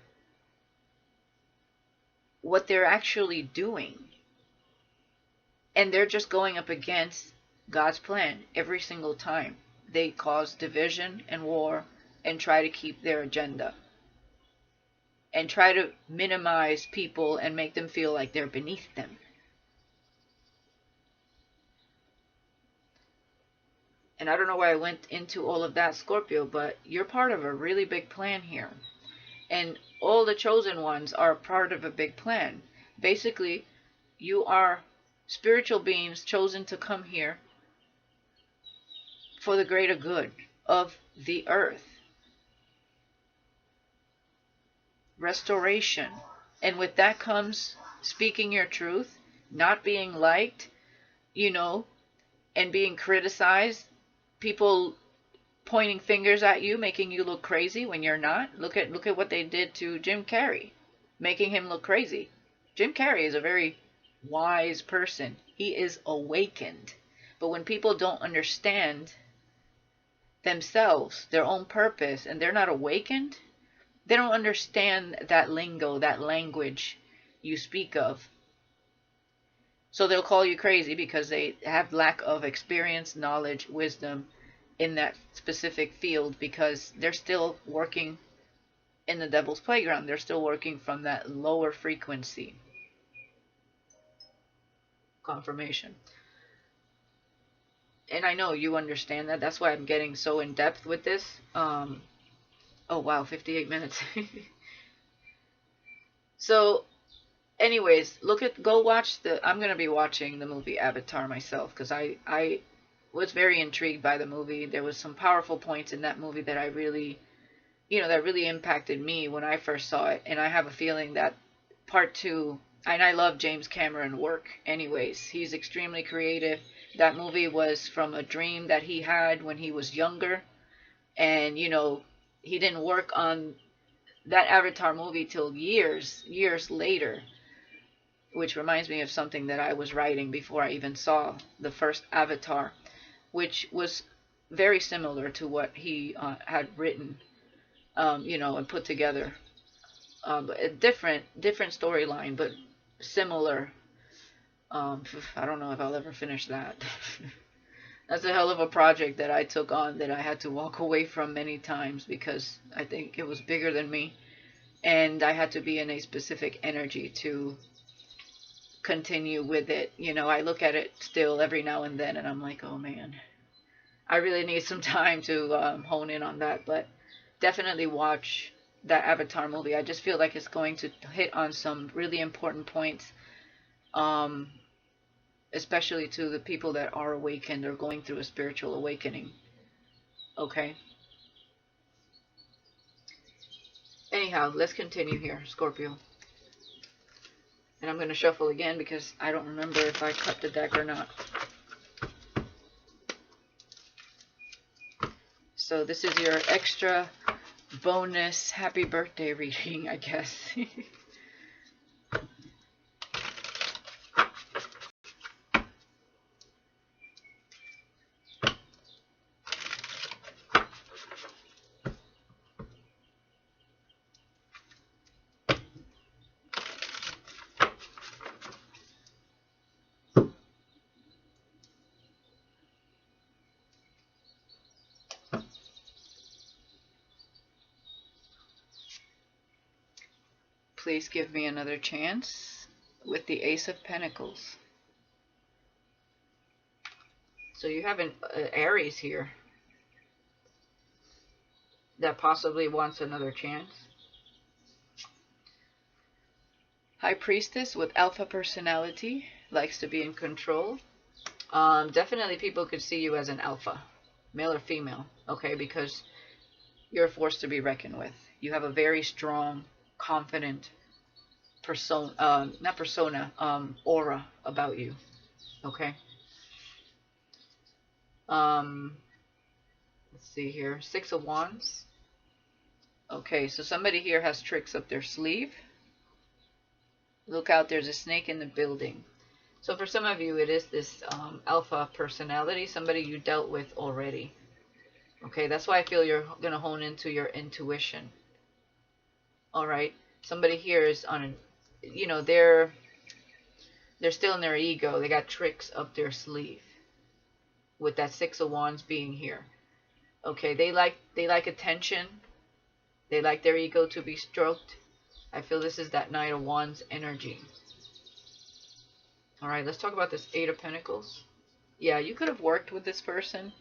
what they're actually doing. And they're just going up against God's plan every single time. They cause division and war and try to keep their agenda. And try to minimize people and make them feel like they're beneath them. And I don't know why I went into all of that, Scorpio, but you're part of a really big plan here. And all the chosen ones are part of a big plan. Basically, you are spiritual beings chosen to come here for the greater good of the earth. Restoration. And with that comes speaking your truth, not being liked, and being criticized. People pointing fingers at you, making you look crazy when you're not. Look at what they did to Jim Carrey, making him look crazy. Jim Carrey is a very wise person. He is awakened. But when people don't understand themselves, their own purpose, and they're not awakened, they don't understand that lingo, that language you speak of. So they'll call you crazy because they have lack of experience, knowledge, wisdom in that specific field, because they're still working in the devil's playground. They're still working from that lower frequency. Confirmation. And I know you understand that. That's why I'm getting so in depth with this. Oh wow, 58 minutes. So anyways, go watch I'm going to be watching the movie Avatar myself, because I was very intrigued by the movie. There was some powerful points in that movie that I really, that really impacted me when I first saw it. And I have a feeling that part 2, and I love James Cameron work anyways. He's extremely creative. That movie was from a dream that he had when he was younger. And, he didn't work on that Avatar movie till years later. Which reminds me of something that I was writing before I even saw the first Avatar, which was very similar to what he had written, and put together. A different storyline, but similar. I don't know if I'll ever finish that. That's a hell of a project that I took on that I had to walk away from many times, because I think it was bigger than me. And I had to be in a specific energy to continue with it. I look at it still every now and then and I'm like, oh man, I really need some time to hone in on that. But definitely watch that Avatar movie. I just feel like it's going to hit on some really important points, especially to the people that are awakened or going through a spiritual awakening. Okay. Anyhow, let's continue here, Scorpio. And I'm going to shuffle again because I don't remember if I cut the deck or not. So this is your extra bonus happy birthday reading, I guess. please give me another chance with the Ace of Pentacles. So you have an Aries here that possibly wants another chance. High Priestess with alpha personality, likes to be in control. Definitely people could see you as an alpha, male or female, okay, because you're a force to be reckoned with. You have a very strong, confident aura about you, okay. Let's see here, Six of Wands. Okay, so somebody here has tricks up their sleeve. Look out, there's a snake in the building. So for some of you, it is this alpha personality, somebody you dealt with already. Okay, that's why I feel you're going to hone into your intuition. All right, somebody here is on, they're still in their ego. They got tricks up their sleeve with that Six of Wands being here. Okay, they like attention. They like their ego to be stroked. I feel this is that Knight of Wands energy. All right, let's talk about this Eight of Pentacles. Yeah, you could have worked with this person,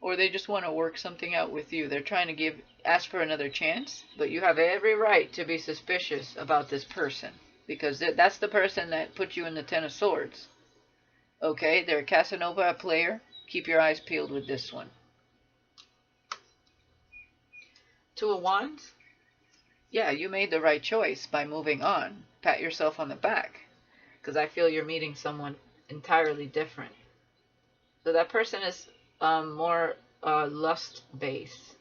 or they just want to work something out with you. They're trying to ask for another chance, but you have every right to be suspicious about this person, because that's the person that put you in the Ten of Swords. Okay, they're a Casanova, a player. Keep your eyes peeled with this one. Two of Wands. Yeah, you made the right choice by moving on. Pat yourself on the back, because I feel you're meeting someone entirely different. So that person is more lust-based.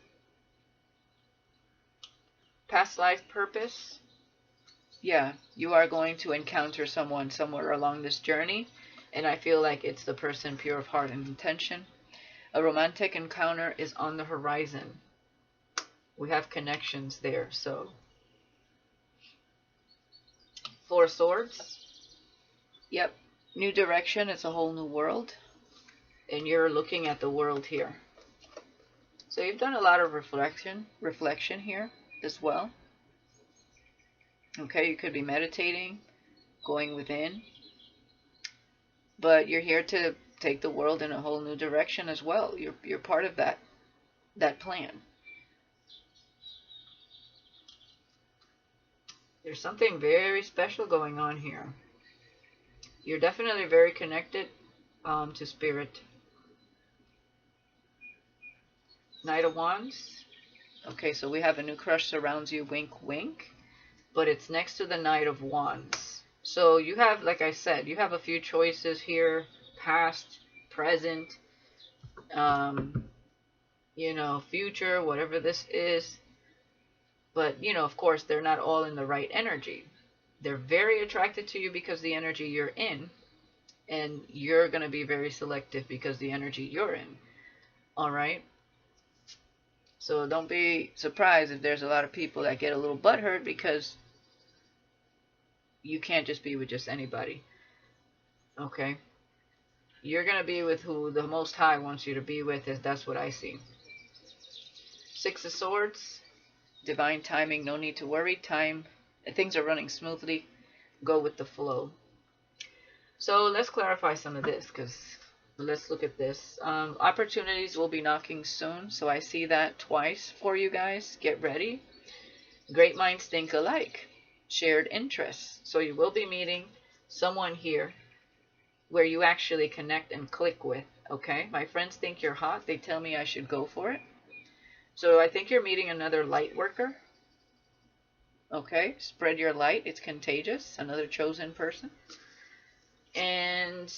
Past life purpose. Yeah, you are going to encounter someone somewhere along this journey, and I feel like it's the person pure of heart and intention. A romantic encounter is on the horizon. We have connections there, so. Four of Swords. Yep, new direction. It's a whole new world. And you're looking at the world here. So you've done a lot of reflection here as well. Okay, you could be meditating, going within. But you're here to take the world in a whole new direction as well. You're part of that plan. There's something very special going on here. You're definitely very connected to spirit. Knight of Wands. Okay, so we have a new crush surrounds you, wink, wink. But it's next to the Knight of Wands. So you have, like I said, you have a few choices here. Past, present, future, whatever this is. But, of course, they're not all in the right energy. They're very attracted to you because the energy you're in. And you're going to be very selective because the energy you're in. All right? So don't be surprised if there's a lot of people that get a little butthurt because you can't just be with just anybody. Okay? You're going to be with who the Most High wants you to be with. That's what I see. Six of Swords. Divine timing, no need to worry. Things are running smoothly. Go with the flow. So let's clarify some of this, because let's look at this. Opportunities will be knocking soon, so I see that twice for you guys. Get ready. Great minds think alike. Shared interests. So you will be meeting someone here where you actually connect and click with. Okay, my friends think you're hot. They tell me I should go for it. So I think you're meeting another light worker. Okay, spread your light. It's contagious. Another chosen person. And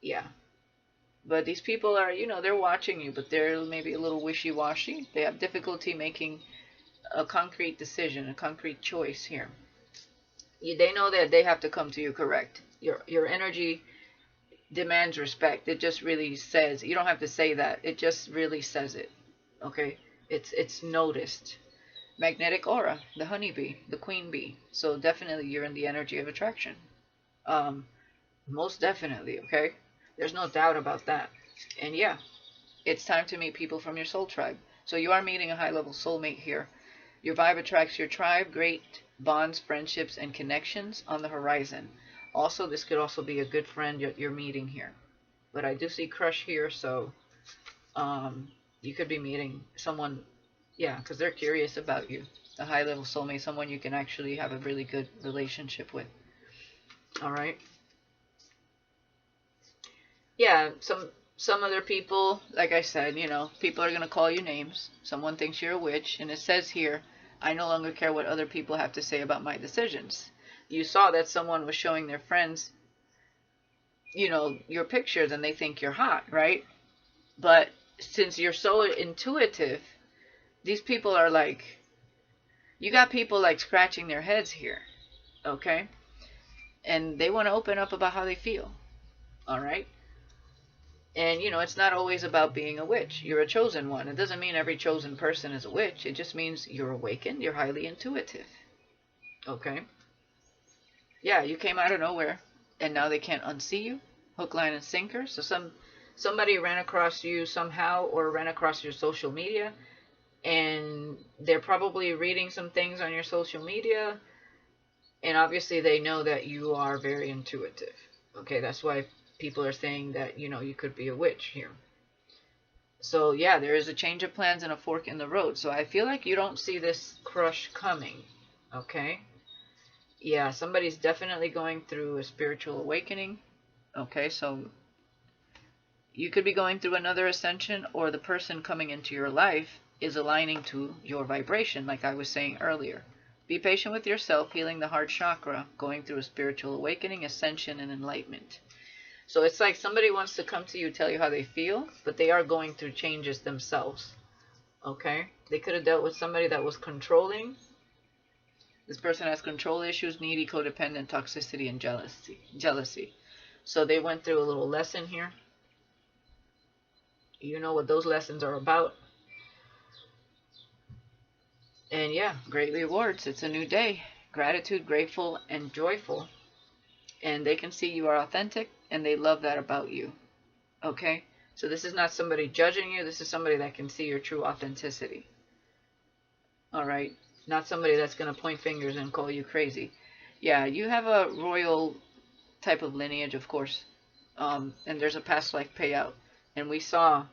yeah. But these people are, they're watching you, but they're maybe a little wishy-washy. They have difficulty making a concrete decision, a concrete choice here. They know that they have to come to you correct. Your energy demands respect. It just really says, you don't have to say that. It just really says it. Okay? It's noticed. Magnetic aura, the honeybee, the queen bee. So definitely you're in the energy of attraction. Most definitely, okay? There's no doubt about that. And yeah, it's time to meet people from your soul tribe. So you are meeting a high-level soulmate here. Your vibe attracts your tribe. Great bonds, friendships, and connections on the horizon. Also, this could also be a good friend you're meeting here. But I do see crush here, so you could be meeting someone, yeah, because they're curious about you. A high-level soulmate, someone you can actually have a really good relationship with. All right. Yeah, some other people, like I said, you know, people are going to call you names. Someone thinks you're a witch, and it says here, I no longer care what other people have to say about my decisions. You saw that someone was showing their friends, you know, your pictures, and they think you're hot, right? But since you're so intuitive, these people are like, you got people like scratching their heads here, okay? And they want to open up about how they feel, all right? And, you know, it's not always about being a witch. You're a chosen one. It doesn't mean every chosen person is a witch. It just means you're awakened. You're highly intuitive. Okay? Yeah, you came out of nowhere, and now they can't unsee you. Hook, line, and sinker. So somebody ran across you somehow or ran across your social media, and they're probably reading some things on your social media, and obviously they know that you are very intuitive. Okay, that's why people are saying that, you know, you could be a witch here. So yeah, there is a change of plans and a fork in the road. So I feel like you don't see this crush coming. Okay? Yeah, somebody's definitely going through a spiritual awakening. Okay, so you could be going through another ascension, or the person coming into your life is aligning to your vibration, like I was saying earlier. Be patient with yourself, healing the heart chakra, going through a spiritual awakening, ascension, and enlightenment. So it's like somebody wants to come to you, tell you how they feel, but they are going through changes themselves. Okay? They could have dealt with somebody that was controlling. This person has control issues, needy, codependent, toxicity, and jealousy. So they went through a little lesson here. You know what those lessons are about. And yeah, great rewards. It's a new day. Gratitude, grateful, and joyful. And they can see you are authentic, and they love that about you. Okay? So this is not somebody judging you. This is somebody that can see your true authenticity. All right? Not somebody that's going to point fingers and call you crazy. Yeah, you have a royal type of lineage, of course. And there's a past life payout. And we saw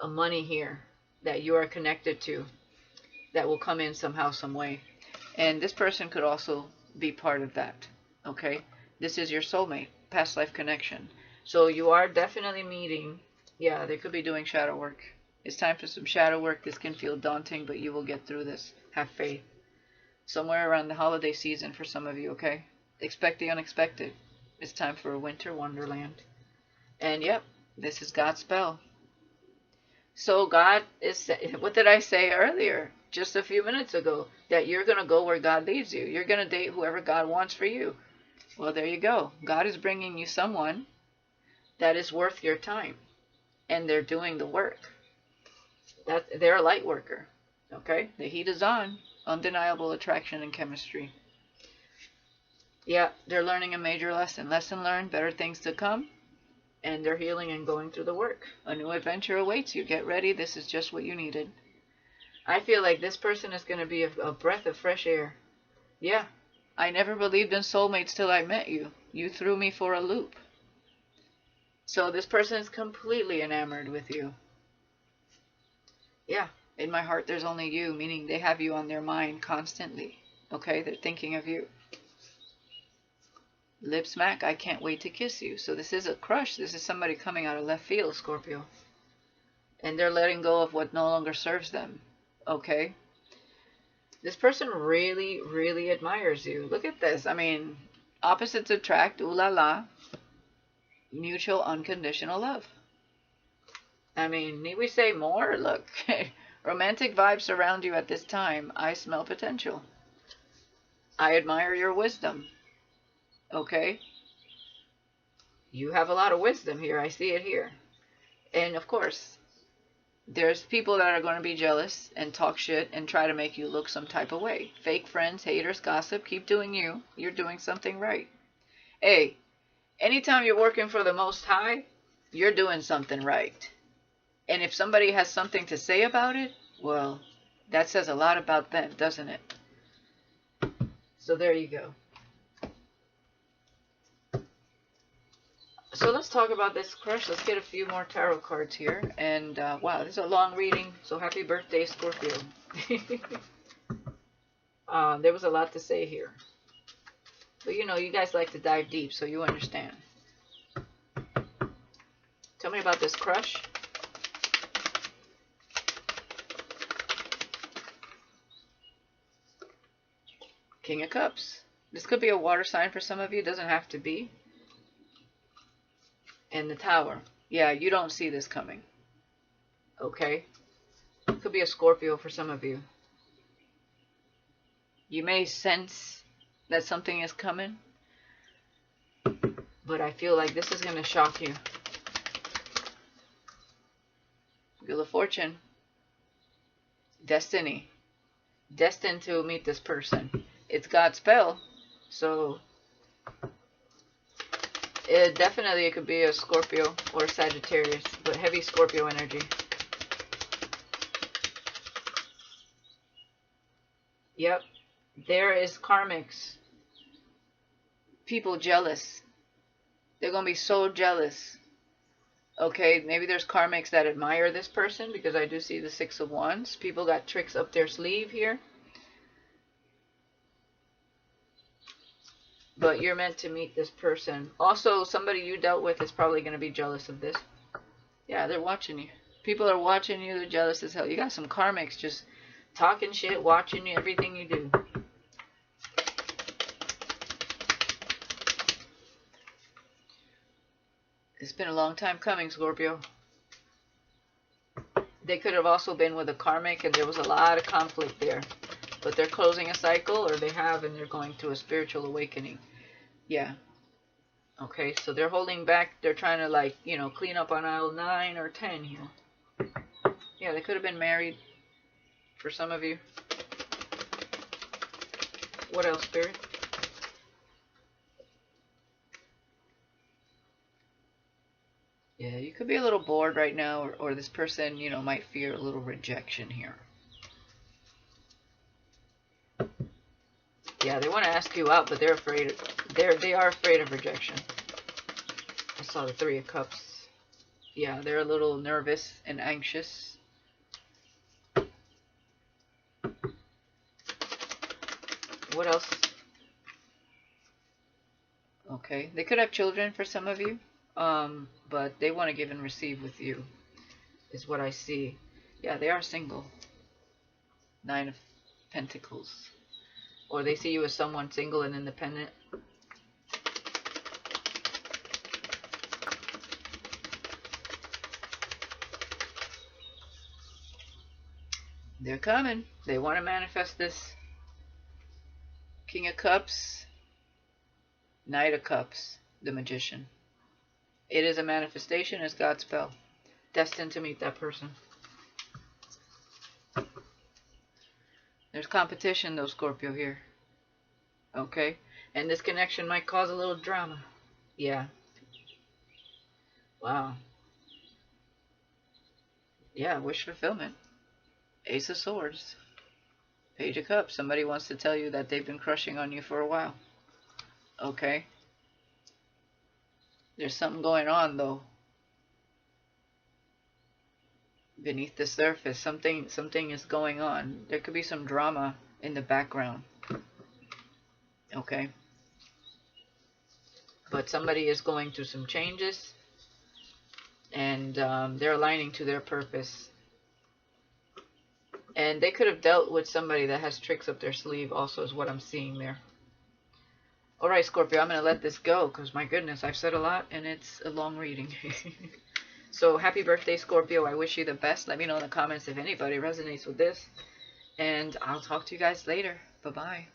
a money here that you are connected to that will come in somehow, some way. And this person could also be part of that. Okay? This is your soulmate, past life connection. So you are definitely meeting. Yeah, they could be doing shadow work. It's time for some shadow work. This can feel daunting, but you will get through this. Have faith. Somewhere around the holiday season for some of you, okay? Expect the unexpected. It's time for a winter wonderland. And yep, this is God's spell. So God is, what did I say earlier, just a few minutes ago? That you're going to go where God leads you. You're going to date whoever God wants for you. Well, there you go. God is bringing you someone that is worth your time. And they're doing the work. They're a light worker. Okay? The heat is on. Undeniable attraction and chemistry. Yeah, they're learning a major lesson. Lesson learned, better things to come. And they're healing and going through the work. A new adventure awaits you. Get ready. This is just what you needed. I feel like this person is going to be a breath of fresh air. Yeah. I never believed in soulmates till I met you. You threw me for a loop. So this person is completely enamored with you. Yeah. In my heart, there's only you, meaning they have you on their mind constantly. Okay? They're thinking of you. Lip smack, I can't wait to kiss you. So this is a crush. This is somebody coming out of left field, Scorpio. And they're letting go of what no longer serves them. Okay? This person really, really admires you. Look at this. I mean, opposites attract. Ooh la la. Mutual unconditional love. I mean, need we say more? Look. Romantic vibes surround you at this time. I smell potential. I admire your wisdom. Okay? You have a lot of wisdom here. I see it here. And of course, there's people that are going to be jealous and talk shit and try to make you look some type of way. Fake friends, haters, gossip. Keep doing you. You're doing something right. Hey, anytime you're working for the Most High, you're doing something right. And if somebody has something to say about it, well, that says a lot about them, doesn't it? So there you go. So let's talk about this crush. Let's get a few more tarot cards here. And wow, this is a long reading. So happy birthday, Scorpio. There was a lot to say here. But you know, you guys like to dive deep, so you understand. Tell me about this crush. King of Cups. This could be a water sign for some of you. It doesn't have to be. And the Tower. Yeah, you don't see this coming. Okay? It could be a Scorpio for some of you. You may sense that something is coming. But I feel like this is going to shock you. Wheel of Fortune. Destiny. Destined to meet this person. It's God's spell. So it could be a Scorpio or a Sagittarius, but heavy Scorpio energy. Yep. There is karmics. People jealous. They're going to be so jealous. Okay, maybe there's karmics that admire this person, because I do see the Six of Wands. People got tricks up their sleeve here. But you're meant to meet this person. Also, somebody you dealt with is probably going to be jealous of this. Yeah, they're watching you. People are watching you. They're jealous as hell. You got some karmics just talking shit, watching you, everything you do. It's been a long time coming, Scorpio. They could have also been with a karmic and there was a lot of conflict there. But they're closing a cycle, or they have, and they're going through a spiritual awakening. Yeah. Okay, so they're holding back. They're trying to, like, you know, clean up on aisle 9 or 10 here. Yeah, they could have been married for some of you. What else, Spirit? Yeah, you could be a little bored right now, or this person, you know, might fear a little rejection here. Yeah, they want to ask you out, but they're afraid. They are afraid of rejection. I saw the Three of Cups. Yeah, they're a little nervous and anxious. What else? Okay, they could have children for some of you. But they want to give and receive with you, is what I see. Yeah, they are single. 9 of Pentacles. Or they see you as someone single and independent. They're coming. They want to manifest this. King of Cups. Knight of Cups. The Magician. It is a manifestation. It's God's spell. Destined to meet that person. There's competition though, Scorpio, here. Okay? And this connection might cause a little drama. Yeah. Wow. Yeah, wish fulfillment. Ace of Swords. Page of Cups. Somebody wants to tell you that they've been crushing on you for a while. Okay? There's something going on though. Beneath the surface, something is going on. There could be some drama in the background. Okay? But somebody is going through some changes, and they're aligning to their purpose. And they could have dealt with somebody that has tricks up their sleeve also, is what I'm seeing there. Alright, Scorpio, I'm going to let this go because, my goodness, I've said a lot and it's a long reading. So, happy birthday, Scorpio. I wish you the best. Let me know in the comments if anybody resonates with this. And I'll talk to you guys later. Bye-bye.